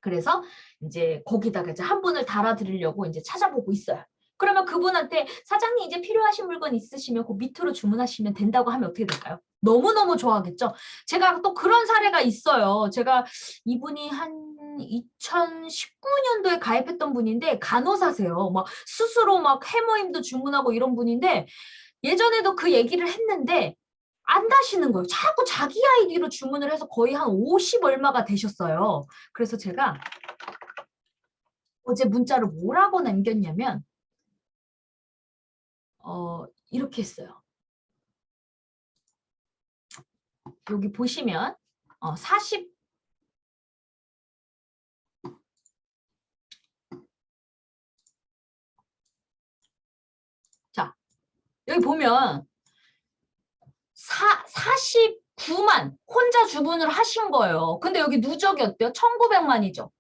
Speaker 1: 그래서 이제 거기다가 이제 한 분을 달아드리려고 이제 찾아보고 있어요. 그러면 그분한테 사장님 이제 필요하신 물건 있으시면 그 밑으로 주문하시면 된다고 하면 어떻게 될까요? 너무너무 좋아하겠죠? 제가 또 그런 사례가 있어요. 제가 이분이 한 2019년도에 가입했던 분인데 간호사세요. 막 스스로 막 해모임도 주문하고 이런 분인데 예전에도 그 얘기를 했는데 안 다시는 거예요. 자꾸 자기 아이디로 주문을 해서 거의 한 50 얼마가 되셨어요. 그래서 제가 어제 문자를 뭐라고 남겼냐면 이렇게 했어요. 여기 보시면 40 자, 여기 보면 49만 혼자 주문을 하신 거예요. 근데 여기 누적이 어때요? 1900만이죠.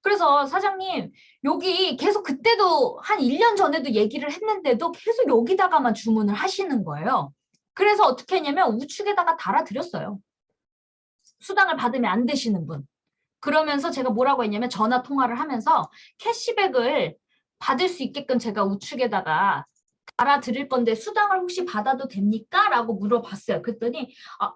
Speaker 1: 그래서 사장님 여기 계속 그때도 한 1년 전에도 얘기를 했는데도 계속 여기다가만 주문을 하시는 거예요. 그래서 어떻게 했냐면 우측에다가 달아드렸어요. 수당을 받으면 안 되시는 분. 그러면서 제가 뭐라고 했냐면 전화 통화를 하면서 캐시백을 받을 수 있게끔 제가 우측에다가 달아드릴 건데 수당을 혹시 받아도 됩니까? 라고 물어봤어요. 그랬더니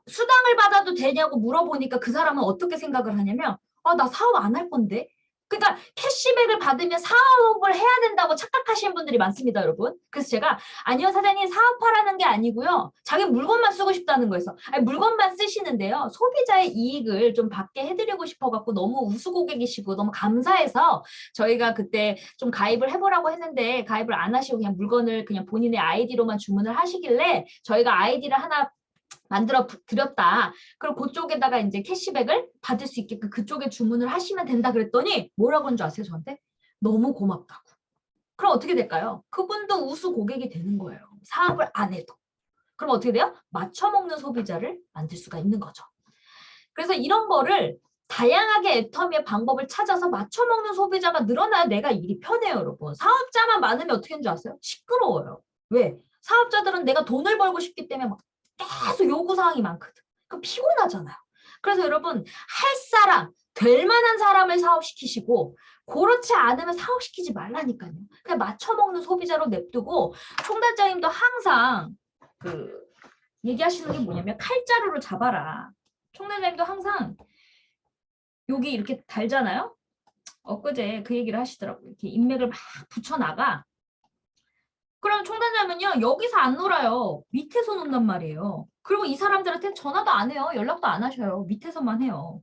Speaker 1: 수당을 받아도 되냐고 물어보니까 그 사람은 어떻게 생각을 하냐면 나 사업 안 할 건데. 그러니까 캐시백을 받으면 사업을 해야 된다고 착각하시는 분들이 많습니다, 여러분. 그래서 제가 아니요, 사장님 사업하라는 게 아니고요. 자기 물건만 쓰고 싶다는 거에서 물건만 쓰시는데요. 소비자의 이익을 좀 받게 해드리고 싶어갖고 너무 우수 고객이시고 너무 감사해서 저희가 그때 좀 가입을 해보라고 했는데 가입을 안 하시고 그냥 물건을 그냥 본인의 아이디로만 주문을 하시길래 저희가 아이디를 하나 만들어 드렸다. 그럼 그쪽에다가 이제 캐시백을 받을 수 있게끔 그쪽에 주문을 하시면 된다 그랬더니 뭐라고 한 줄 아세요, 저한테? 너무 고맙다고. 그럼 어떻게 될까요? 그분도 우수 고객이 되는 거예요. 사업을 안 해도. 그럼 어떻게 돼요? 맞춰먹는 소비자를 만들 수가 있는 거죠. 그래서 이런 거를 다양하게 애터미의 방법을 찾아서 맞춰먹는 소비자가 늘어나야 내가 일이 편해요, 여러분. 사업자만 많으면 어떻게 하는 줄 아세요? 시끄러워요. 왜? 사업자들은 내가 돈을 벌고 싶기 때문에 막 계속 요구사항이 많거든. 그럼 피곤하잖아요. 그래서 여러분 할 사람, 될 만한 사람을 사업시키시고 그렇지 않으면 사업시키지 말라니까요. 그냥 맞춰먹는 소비자로 냅두고 총단장님도 항상 얘기하시는 게 뭐냐면 칼자루를 잡아라. 총단장님도 항상 여기 이렇게 달잖아요. 엊그제 그 얘기를 하시더라고요. 이렇게 인맥을 막 붙여나가. 그럼 총단장님은요 여기서 안 놀아요. 밑에서 논단 말이에요. 그리고 이 사람들한테 전화도 안 해요. 연락도 안 하셔요. 밑에서만 해요.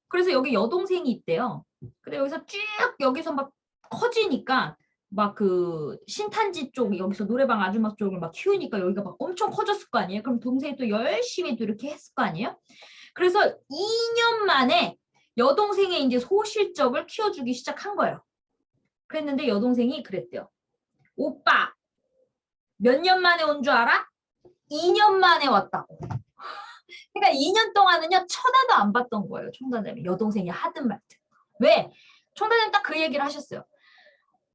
Speaker 1: 그래서 여기 여동생이 있대요. 근데 여기서 쭉 여기서 막 커지니까 막 그 신탄지 쪽 여기서 노래방 아줌마 쪽을 막 키우니까 여기가 막 엄청 커졌을 거 아니에요. 그럼 동생이 또 열심히 또 이렇게 했을 거 아니에요. 그래서 2년 만에 여동생의 이제 소실적을 키워주기 시작한 거예요. 그랬는데 여동생이 그랬대요. 오빠 몇 년 만에 온 줄 알아? 2년 만에 왔다고. 그러니까 2년 동안은요 쳐다도 안 봤던 거예요. 총단장님이 여동생이 하든 말든. 왜? 총단장님 딱 그 얘기를 하셨어요.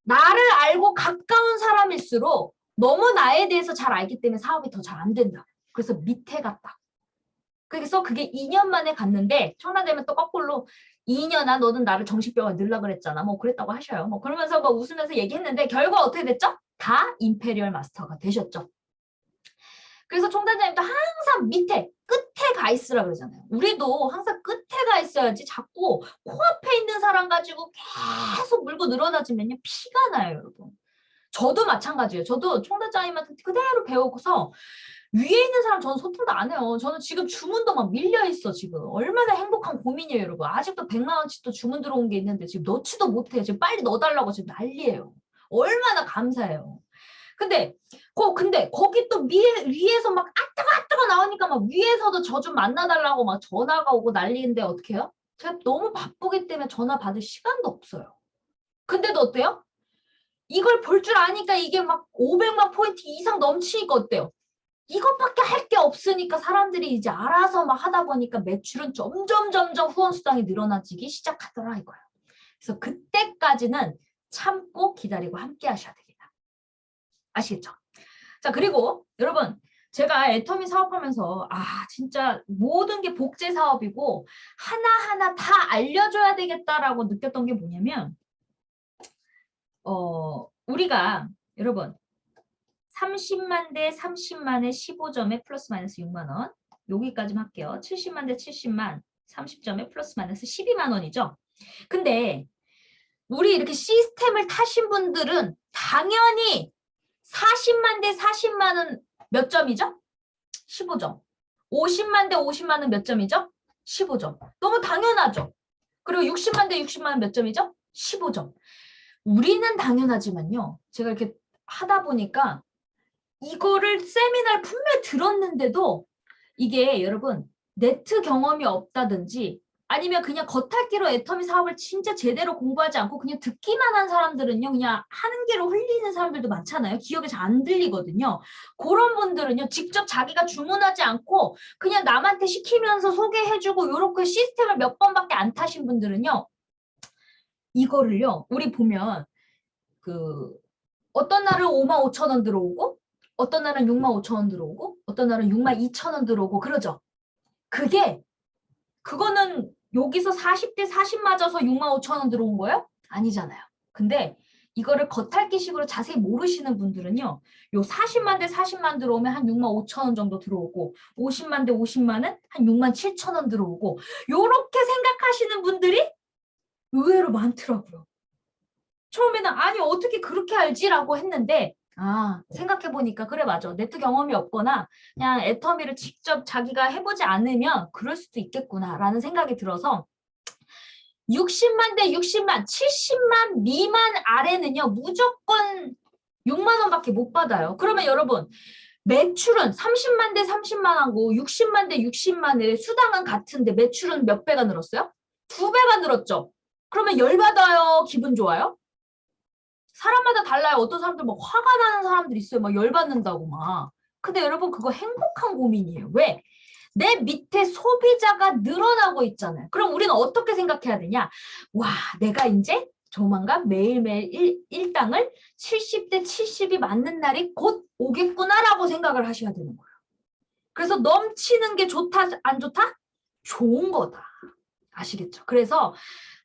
Speaker 1: 나를 알고 가까운 사람일수록 너무 나에 대해서 잘 알기 때문에 사업이 더 잘 안 된다. 그래서 밑에 갔다. 그래서 그게 2년 만에 갔는데 총단장님은 또 거꾸로 2년아 너는 나를 정신병원에 넣으려고 그랬잖아. 뭐 그랬다고 하셔요. 뭐 그러면서 뭐 웃으면서 얘기했는데 결과 어떻게 됐죠? 다 임페리얼 마스터가 되셨죠. 그래서 총단장님도 항상 밑에 끝에 가 있으라 그러잖아요. 우리도 항상 끝에 가 있어야지 자꾸 코앞에 있는 사람 가지고 계속 물고 늘어나지면요 피가 나요, 여러분. 저도 마찬가지예요. 저도 총단장님한테 그대로 배우고서 위에 있는 사람 저는 소통도 안 해요. 저는 지금 주문도 막 밀려 있어 지금. 얼마나 행복한 고민이에요, 여러분. 아직도 100만 원치 또 주문 들어온 게 있는데 지금 넣지도 못해요. 지금 빨리 넣어달라고 지금 난리예요. 얼마나 감사해요. 근데 거기 또 위에서 막 아뜨거 나오니까 막 위에서도 저 좀 만나달라고 막 전화가 오고 난리인데 어떻게 해요? 제가 너무 바쁘기 때문에 전화 받을 시간도 없어요. 근데도 어때요? 이걸 볼 줄 아니까 이게 막 500만 포인트 이상 넘치니까 어때요? 이것밖에 할 게 없으니까 사람들이 이제 알아서 막 하다 보니까 매출은 점점 후원 수당이 늘어나지기 시작하더라 이거예요. 그래서 그때까지는 참고 기다리고 함께 하셔야 됩니다. 아시겠죠? 자, 그리고 여러분 제가 애터미 사업하면서 진짜 모든 게 복제 사업이고 하나하나 다 알려줘야 되겠다라고 느꼈던 게 뭐냐면 우리가 여러분 30만 대 30만에 15점에 플러스 마이너스 6만 원 여기까지만 할게요. 70만 대 70만 30점에 플러스 마이너스 12만 원이죠. 근데 우리 이렇게 시스템을 타신 분들은 당연히 40만 대 40만은 몇 점이죠? 15점. 50만 대 50만은 몇 점이죠? 15점. 너무 당연하죠. 그리고 60만 대 60만은 몇 점이죠? 15점. 우리는 당연하지만요. 제가 이렇게 하다 보니까 이거를 세미나를 분명히 들었는데도 이게 여러분 네트 경험이 없다든지 아니면 그냥 겉핥기로 애터미 사업을 진짜 제대로 공부하지 않고 그냥 듣기만 한 사람들은요. 그냥 하는 대로 흘리는 사람들도 많잖아요. 기억이 잘 안 들리거든요. 그런 분들은요. 직접 자기가 주문하지 않고 그냥 남한테 시키면서 소개해주고 이렇게 시스템을 몇 번밖에 안 타신 분들은요. 이거를요. 우리 보면 그 어떤 날은 55,000원 들어오고 어떤 날은 65,000원 들어오고 어떤 날은 62,000원 들어오고 그러죠. 그거는 여기서 40대 40 맞아서 65,000원 들어온 거예요? 아니잖아요. 근데 이거를 겉핥기식으로 자세히 모르시는 분들은요. 요 40만 대 40만 들어오면 한 65,000원 정도 들어오고 50만 대 50만은 한 67,000원 들어오고 요렇게 생각하시는 분들이 의외로 많더라고요. 처음에는 아니 어떻게 그렇게 알지라고 했는데 생각해보니까 그래 맞아. 네트 경험이 없거나 그냥 애터미를 직접 자기가 해보지 않으면 그럴 수도 있겠구나라는 생각이 들어서 60만 대 60만, 70만 미만 아래는요. 무조건 6만 원밖에 못 받아요. 그러면 여러분 매출은 30만 대 30만 하고 60만 대 60만의 수당은 같은데 매출은 몇 배가 늘었어요? 2배가 늘었죠. 그러면 열받아요? 기분 좋아요? 사람마다 달라요. 어떤 사람들 막 화가 나는 사람들 있어요. 막 열받는다고 막. 근데 여러분 그거 행복한 고민이에요. 왜? 내 밑에 소비자가 늘어나고 있잖아요. 그럼 우리는 어떻게 생각해야 되냐? 와, 내가 이제 조만간 매일매일 일당을 70대 70이 맞는 날이 곧 오겠구나라고 생각을 하셔야 되는 거예요. 그래서 넘치는 게 좋다, 안 좋다? 좋은 거다. 아시겠죠? 그래서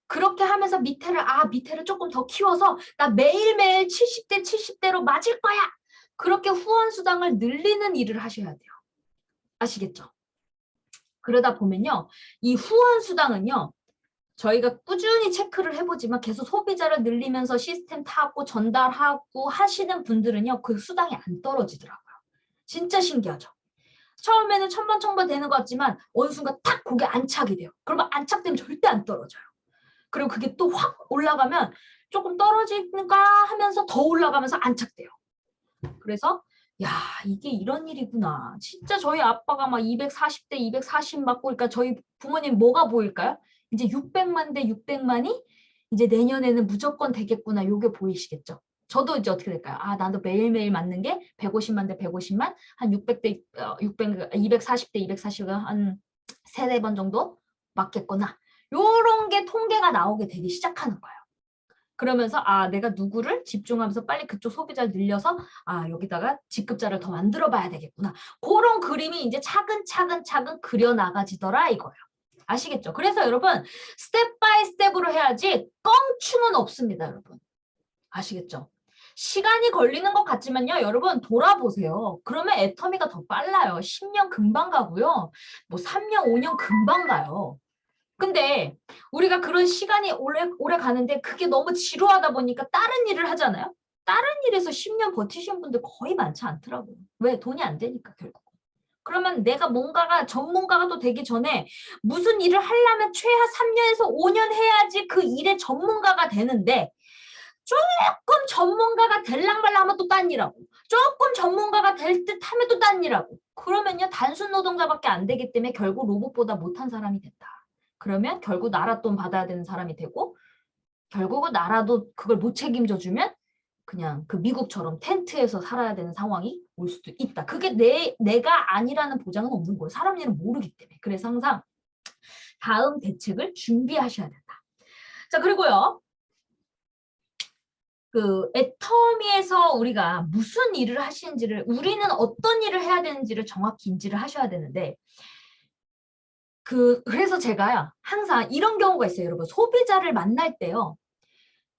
Speaker 1: 그렇게 하면서 밑에를 조금 더 키워서 나 매일매일 70대 70대로 맞을 거야. 그렇게 후원 수당을 늘리는 일을 하셔야 돼요. 아시겠죠? 그러다 보면요. 이 후원 수당은요. 저희가 꾸준히 체크를 해보지만 계속 소비자를 늘리면서 시스템 타고 전달하고 하시는 분들은요. 그 수당이 안 떨어지더라고요. 진짜 신기하죠? 처음에는 천번천번 되는 것 같지만 어느 순간 탁 고개 안착이 돼요. 그러면 안착되면 절대 안 떨어져요. 그리고 그게 또 확 올라가면 조금 떨어질까 하면서 더 올라가면서 안착돼요. 그래서 야 이게 이런 일이구나. 진짜 저희 아빠가 막 240대 240 맞고 그러니까 저희 부모님 뭐가 보일까요? 이제 600만 대 600만이 이제 내년에는 무조건 되겠구나. 요게 보이시겠죠? 저도 이제 어떻게 될까요? 나도 매일매일 맞는 게 150만 대 150만 한 600대 240대 240가 한 세네 번 정도 맞겠구나. 요런 게 통계가 나오게 되기 시작하는 거예요. 그러면서 내가 누구를 집중하면서 빨리 그쪽 소비자를 늘려서 여기다가 직급자를 더 만들어 봐야 되겠구나. 그런 그림이 이제 차근차근 그려나가지더라 이거예요. 아시겠죠? 그래서 여러분 스텝 바이 스텝으로 해야지 껑충은 없습니다. 여러분. 아시겠죠? 시간이 걸리는 것 같지만요. 여러분 돌아보세요. 그러면 애터미가 더 빨라요. 10년 금방 가고요. 뭐 3년, 5년 금방 가요. 근데 우리가 그런 시간이 오래 가는데 그게 너무 지루하다 보니까 다른 일을 하잖아요. 다른 일에서 10년 버티신 분들 거의 많지 않더라고요. 왜? 돈이 안 되니까 결국. 그러면 내가 뭔가가 전문가가 또 되기 전에 무슨 일을 하려면 최하 3년에서 5년 해야지 그 일의 전문가가 되는데 조금 전문가가 될랑말랑 하면 또 딴 일하고 조금 전문가가 될 듯 하면 또 딴 일하고 그러면요 단순 노동자밖에 안 되기 때문에 결국 로봇보다 못한 사람이 된다. 그러면 결국 나라 돈 받아야 되는 사람이 되고 결국은 나라도 그걸 못 책임져 주면 그냥 그 미국처럼 텐트에서 살아야 되는 상황이 올 수도 있다. 그게 내가 아니라는 보장은 없는 거예요. 사람 일은 모르기 때문에. 그래서 항상 다음 대책을 준비하셔야 된다. 자, 그리고요. 그 애터미에서 우리가 무슨 일을 하시는지를 우리는 어떤 일을 해야 되는지를 정확히 인지를 하셔야 되는데 그래서 제가 항상 이런 경우가 있어요. 여러분 소비자를 만날 때요.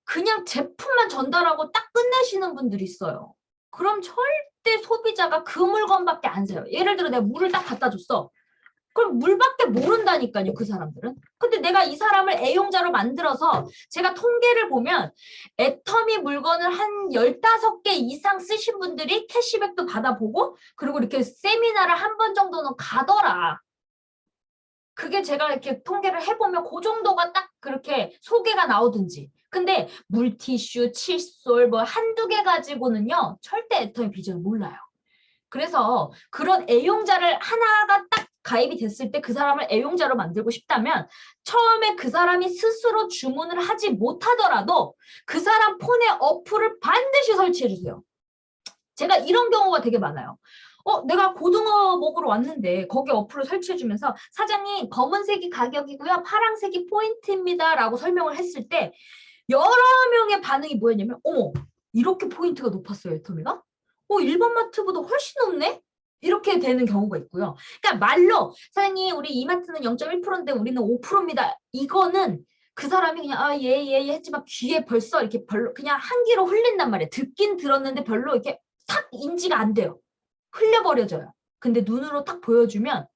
Speaker 1: 그냥 제품만 전달하고 딱 끝내시는 분들이 있어요. 그럼 절대 소비자가 그 물건밖에 안 사요. 예를 들어 내가 물을 딱 갖다 줬어. 그럼 물밖에 모른다니까요, 그 사람들은. 근데 내가 이 사람을 애용자로 만들어서 제가 통계를 보면 애터미 물건을 한 15개 이상 쓰신 분들이 캐시백도 받아보고 그리고 이렇게 세미나를 한 번 정도는 가더라. 그게 제가 이렇게 통계를 해보면 그 정도가 딱 그렇게 소개가 나오든지. 근데 물티슈, 칫솔 뭐 한두 개 가지고는요. 절대 애터미 비전을 몰라요. 그래서 그런 애용자를 하나가 딱 가입이 됐을 때 그 사람을 애용자로 만들고 싶다면 처음에 그 사람이 스스로 주문을 하지 못하더라도 그 사람 폰에 어플을 반드시 설치해 주세요. 제가 이런 경우가 되게 많아요. 내가 고등어 먹으러 왔는데 거기 어플을 설치해주면서 사장님 검은색이 가격이고요. 파란색이 포인트입니다. 라고 설명을 했을 때 여러 명의 반응이 뭐였냐면 어머 이렇게 포인트가 높았어요. 애터미가? 일반 마트보다 훨씬 높네? 이렇게 되는 경우가 있고요. 그러니까 말로 사장님 우리 이마트는 0.1%인데 우리는 5%입니다. 이거는 그 사람이 그냥 예 했지만 귀에 벌써 이렇게 별로 그냥 한 귀로 흘린단 말이에요. 듣긴 들었는데 별로 이렇게 탁 인지가 안 돼요. 흘려버려져요. 근데 눈으로 딱 보여주면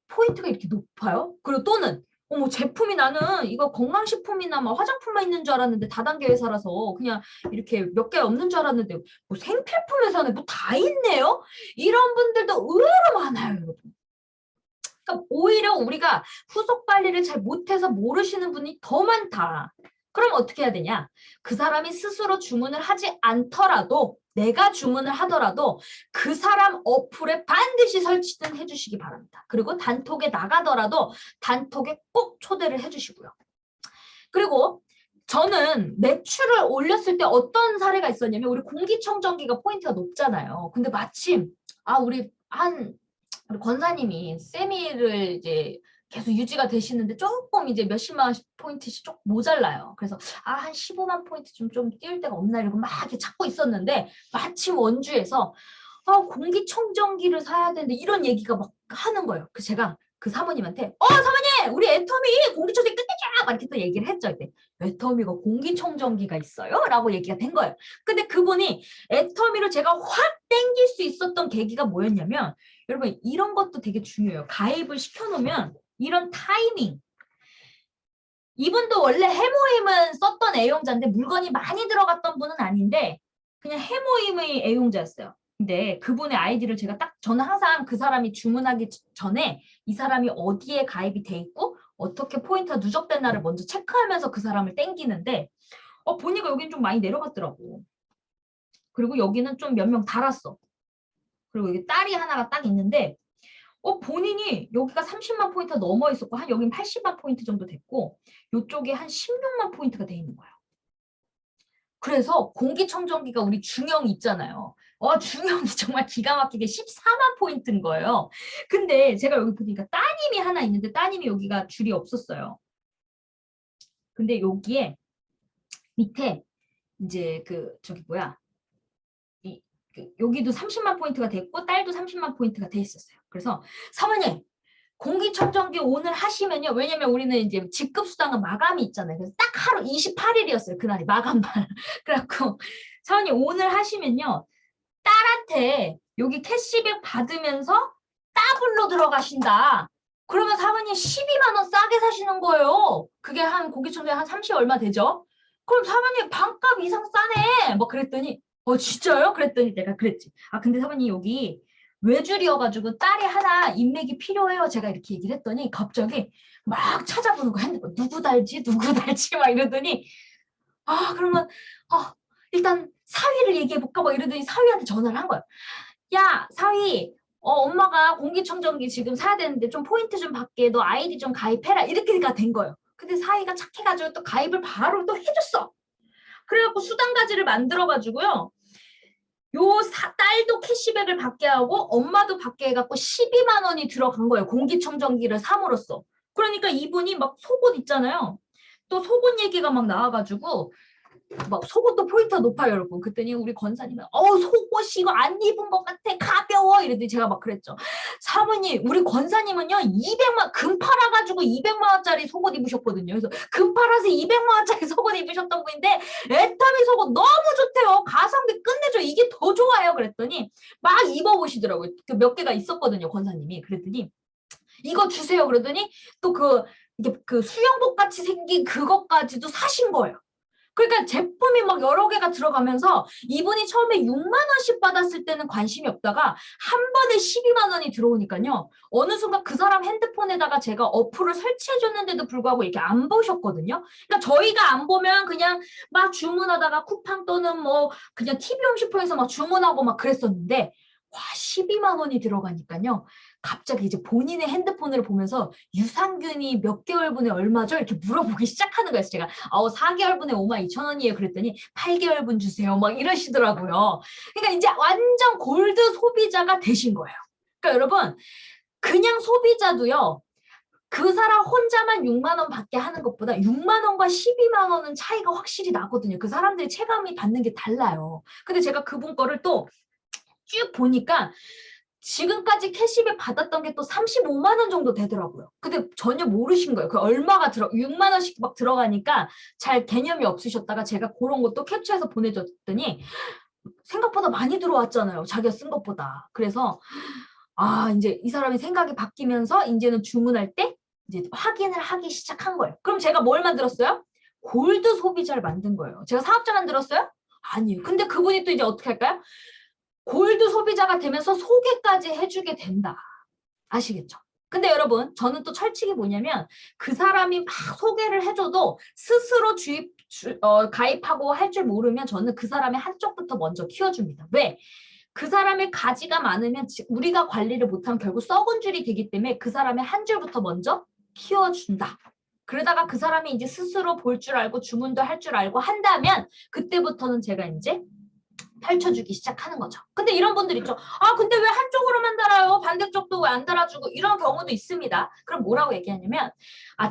Speaker 1: 포인트가 이렇게 높아요? 그리고 또는 어머 제품이 나는 이거 건강식품이나 막 화장품만 있는 줄 알았는데 다단계 회사라서 그냥 이렇게 몇 개 없는 줄 알았는데 뭐 생필품 회사네 뭐 다 있네요? 이런 분들도 의외로 많아요, 여러분. 그러니까 오히려 우리가 후속 관리를 잘 못해서 모르시는 분이 더 많다. 그럼 어떻게 해야 되냐? 그 사람이 스스로 주문을 하지 않더라도 내가 주문을 하더라도 그 사람 어플에 반드시 설치는 해주시기 바랍니다. 그리고 단톡에 나가더라도 단톡에 꼭 초대를 해주시고요. 그리고 저는 매출을 올렸을 때 어떤 사례가 있었냐면 우리 공기청정기가 포인트가 높잖아요. 근데 마침 우리 권사님이 세미를 이제 계속 유지가 되시는데 조금 이제 몇십만 포인트씩 조금 모자라요. 그래서 한 15만 포인트 좀 띄울 데가 없나 이러고 막 이렇게 찾고 있었는데 마침 원주에서 공기청정기를 사야 되는데 이런 얘기가 막 하는 거예요. 그래서 제가 그 사모님한테 사모님 우리 애터미 공기청정기 끝내자 막 이렇게 또 얘기를 했죠. 그때 애터미가 공기청정기가 있어요? 라고 얘기가 된 거예요. 근데 그분이 애터미로 제가 확 땡길 수 있었던 계기가 뭐였냐면 여러분 이런 것도 되게 중요해요. 가입을 시켜놓으면 이런 타이밍 이분도 원래 해모임은 썼던 애용자인데 물건이 많이 들어갔던 분은 아닌데 그냥 해모임의 애용자였어요. 근데 그분의 아이디를 제가 저는 항상 그 사람이 주문하기 전에 이 사람이 어디에 가입이 돼 있고 어떻게 포인트가 누적됐나를 먼저 체크하면서 그 사람을 땡기는데 보니까 여긴 좀 많이 내려갔더라고. 그리고 여기는 좀 몇 명 달았어. 그리고 여기 딸이 하나가 딱 있는데 본인이 여기가 30만 포인트가 넘어 있었고 여긴 80만 포인트 정도 됐고 이쪽에 한 16만 포인트가 돼 있는 거야. 그래서 공기청정기가 우리 중형이 있잖아요. 중형이 정말 기가 막히게 14만 포인트인 거예요. 근데 제가 여기 보니까 따님이 하나 있는데 따님이 여기가 줄이 없었어요. 근데 여기에 밑에 이제 여기도 30만 포인트가 됐고 딸도 30만 포인트가 돼 있었어요. 그래서 사모님 공기청정기 오늘 하시면요. 왜냐면 우리는 이제 직급수당은 마감이 있잖아요. 그래서 딱 하루 28일이었어요. 그날이 마감날. 그래갖고 사모님 오늘 하시면요. 딸한테 여기 캐시백 받으면서 더블로 들어가신다. 그러면 사모님 12만 원 싸게 사시는 거예요. 그게 공기청정기 한 30 얼마 되죠? 그럼 사모님 반값 이상 싸네. 뭐 그랬더니 진짜요? 그랬더니 내가 그랬지. 근데 사모님 여기 외줄이어가지고 딸이 하나 인맥이 필요해요. 제가 이렇게 얘기를 했더니 갑자기 막 찾아보는 거 핸드폰 누구 달지 막 이러더니 그러면 일단 사위를 얘기해볼까 막 이러더니 사위한테 전화를 한 거야. 야 사위 엄마가 공기청정기 지금 사야 되는데 좀 포인트 좀 받게 너 아이디 좀 가입해라 이렇게가 된 거예요. 근데 사위가 착해가지고 또 가입을 바로 또 해줬어. 그래갖고 수당가지를 만들어가지고요. 딸도 캐시백을 받게 하고 엄마도 받게 해갖고 12만 원이 들어간 거예요. 공기청정기를 삼으로써. 그러니까 이분이 막 속옷 있잖아요. 또 속옷 얘기가 막 나와가지고 막 속옷도 포인트가 높아요, 여러분. 그랬더니 우리 권사님은 속옷이 이거 안 입은 것 같아 가벼워 이랬더니 제가 막 그랬죠. 사모님 우리 권사님은요 200만 금 팔아가지고 200만 원짜리 속옷 입으셨거든요. 그래서 금 팔아서 200만 원짜리 속옷 입으셨던 분인데 애터미 속옷 너무 좋대요. 가성비 끝내줘. 이게 더 좋아요. 그랬더니 막 입어보시더라고요. 몇 개가 있었거든요, 권사님이. 그랬더니 이거 주세요. 그러더니 또 이게 수영복 같이 생긴 그것까지도 사신 거예요. 그러니까 제품이 막 여러 개가 들어가면서 이분이 처음에 6만 원씩 받았을 때는 관심이 없다가 한 번에 12만 원이 들어오니까요. 어느 순간 그 사람 핸드폰에다가 제가 어플을 설치해 줬는데도 불구하고 이렇게 안 보셨거든요. 그러니까 저희가 안 보면 그냥 막 주문하다가 쿠팡 또는 뭐 그냥 TV홈쇼핑에서 막 주문하고 막 그랬었는데 12만 원이 들어가니까요. 갑자기 이제 본인의 핸드폰을 보면서 유산균이 몇 개월분에 얼마죠? 이렇게 물어보기 시작하는 거예요. 제가 4개월분에 52,000원이에요. 그랬더니 8개월분 주세요. 막 이러시더라고요. 그러니까 이제 완전 골드 소비자가 되신 거예요. 그러니까 여러분 그냥 소비자도요. 그 사람 혼자만 6만 원 받게 하는 것보다 6만 원과 12만 원은 차이가 확실히 나거든요. 그 사람들이 체감이 받는 게 달라요. 근데 제가 그분 거를 또 쭉 보니까 지금까지 캐시백 받았던 게 또 35만 원 정도 되더라고요. 근데 전혀 모르신 거예요. 그 얼마가 6만 원씩 막 들어가니까 잘 개념이 없으셨다가 제가 그런 것도 캡처해서 보내줬더니 생각보다 많이 들어왔잖아요. 자기가 쓴 것보다. 그래서 이제 이 사람이 생각이 바뀌면서 이제는 주문할 때 이제 확인을 하기 시작한 거예요. 그럼 제가 뭘 만들었어요? 골드 소비자를 만든 거예요. 제가 사업자 만들었어요? 아니에요. 근데 그분이 또 이제 어떻게 할까요? 골드 소비자가 되면서 소개까지 해주게 된다. 아시겠죠? 근데 여러분 저는 또 철칙이 뭐냐면 그 사람이 막 소개를 해줘도 스스로 가입하고 할 줄 모르면 저는 그 사람의 한쪽부터 먼저 키워줍니다. 왜? 그 사람의 가지가 많으면 우리가 관리를 못하면 결국 썩은 줄이 되기 때문에 그 사람의 한 줄부터 먼저 키워준다. 그러다가 그 사람이 이제 스스로 볼 줄 알고 주문도 할 줄 알고 한다면 그때부터는 제가 이제 펼쳐주기 시작하는 거죠. 근데 이런 분들 있죠. 근데 왜 한쪽으로만 달아요? 반대쪽도 왜 안 달아주고 이런 경우도 있습니다. 그럼 뭐라고 얘기하냐면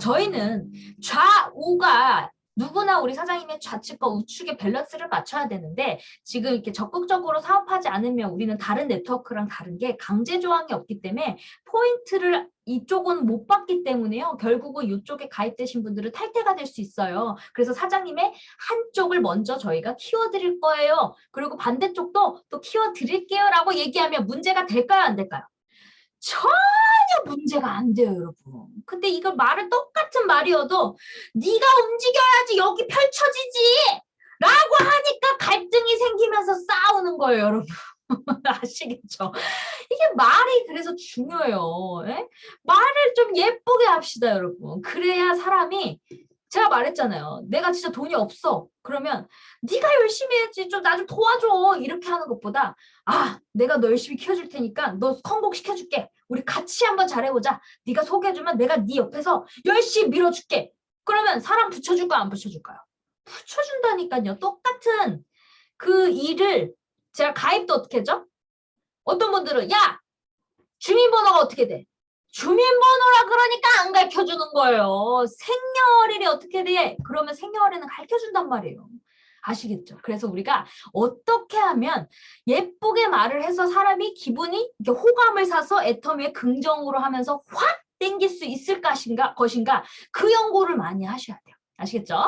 Speaker 1: 저희는 좌우가 누구나 우리 사장님의 좌측과 우측의 밸런스를 맞춰야 되는데 지금 이렇게 적극적으로 사업하지 않으면 우리는 다른 네트워크랑 다른 게 강제 조항이 없기 때문에 포인트를 이쪽은 못 받기 때문에요. 결국은 이쪽에 가입되신 분들은 탈퇴가 될 수 있어요. 그래서 사장님의 한쪽을 먼저 저희가 키워드릴 거예요. 그리고 반대쪽도 또 키워드릴게요 라고 얘기하면 문제가 될까요? 안 될까요? 전혀 문제가 안 돼요, 여러분. 근데 이걸 말을 똑같은 말이어도 네가 움직여야지 여기 펼쳐지지 라고 하니까 갈등이 생기면서 싸우는 거예요, 여러분. 아시겠죠? 이게 말이 그래서 중요해요. 에? 말을 좀 예쁘게 합시다, 여러분. 그래야 사람이 제가 말했잖아요. 내가 진짜 돈이 없어. 그러면 네가 열심히 해야지. 좀 나 좀 도와줘. 이렇게 하는 것보다 내가 너 열심히 키워줄 테니까 너 성공시켜줄게. 우리 같이 한번 잘해보자. 네가 소개해주면 내가 네 옆에서 열심히 밀어줄게. 그러면 사람 붙여줄까요? 안 붙여줄까요? 붙여준다니까요. 똑같은 그 일을 제가 가입도 어떻게 하죠? 어떤 분들은 야! 주민번호가 어떻게 돼? 주민번호라 그러니까 안 가르쳐주는 거예요. 생년월일이 어떻게 돼? 그러면 생년월일은 가르쳐준단 말이에요. 아시겠죠? 그래서 우리가 어떻게 하면 예쁘게 말을 해서 사람이 기분이 이렇게 호감을 사서 애터미에 긍정으로 하면서 확 땡길 수 있을 것인가 그 연구를 많이 하셔야 돼요. 아시겠죠?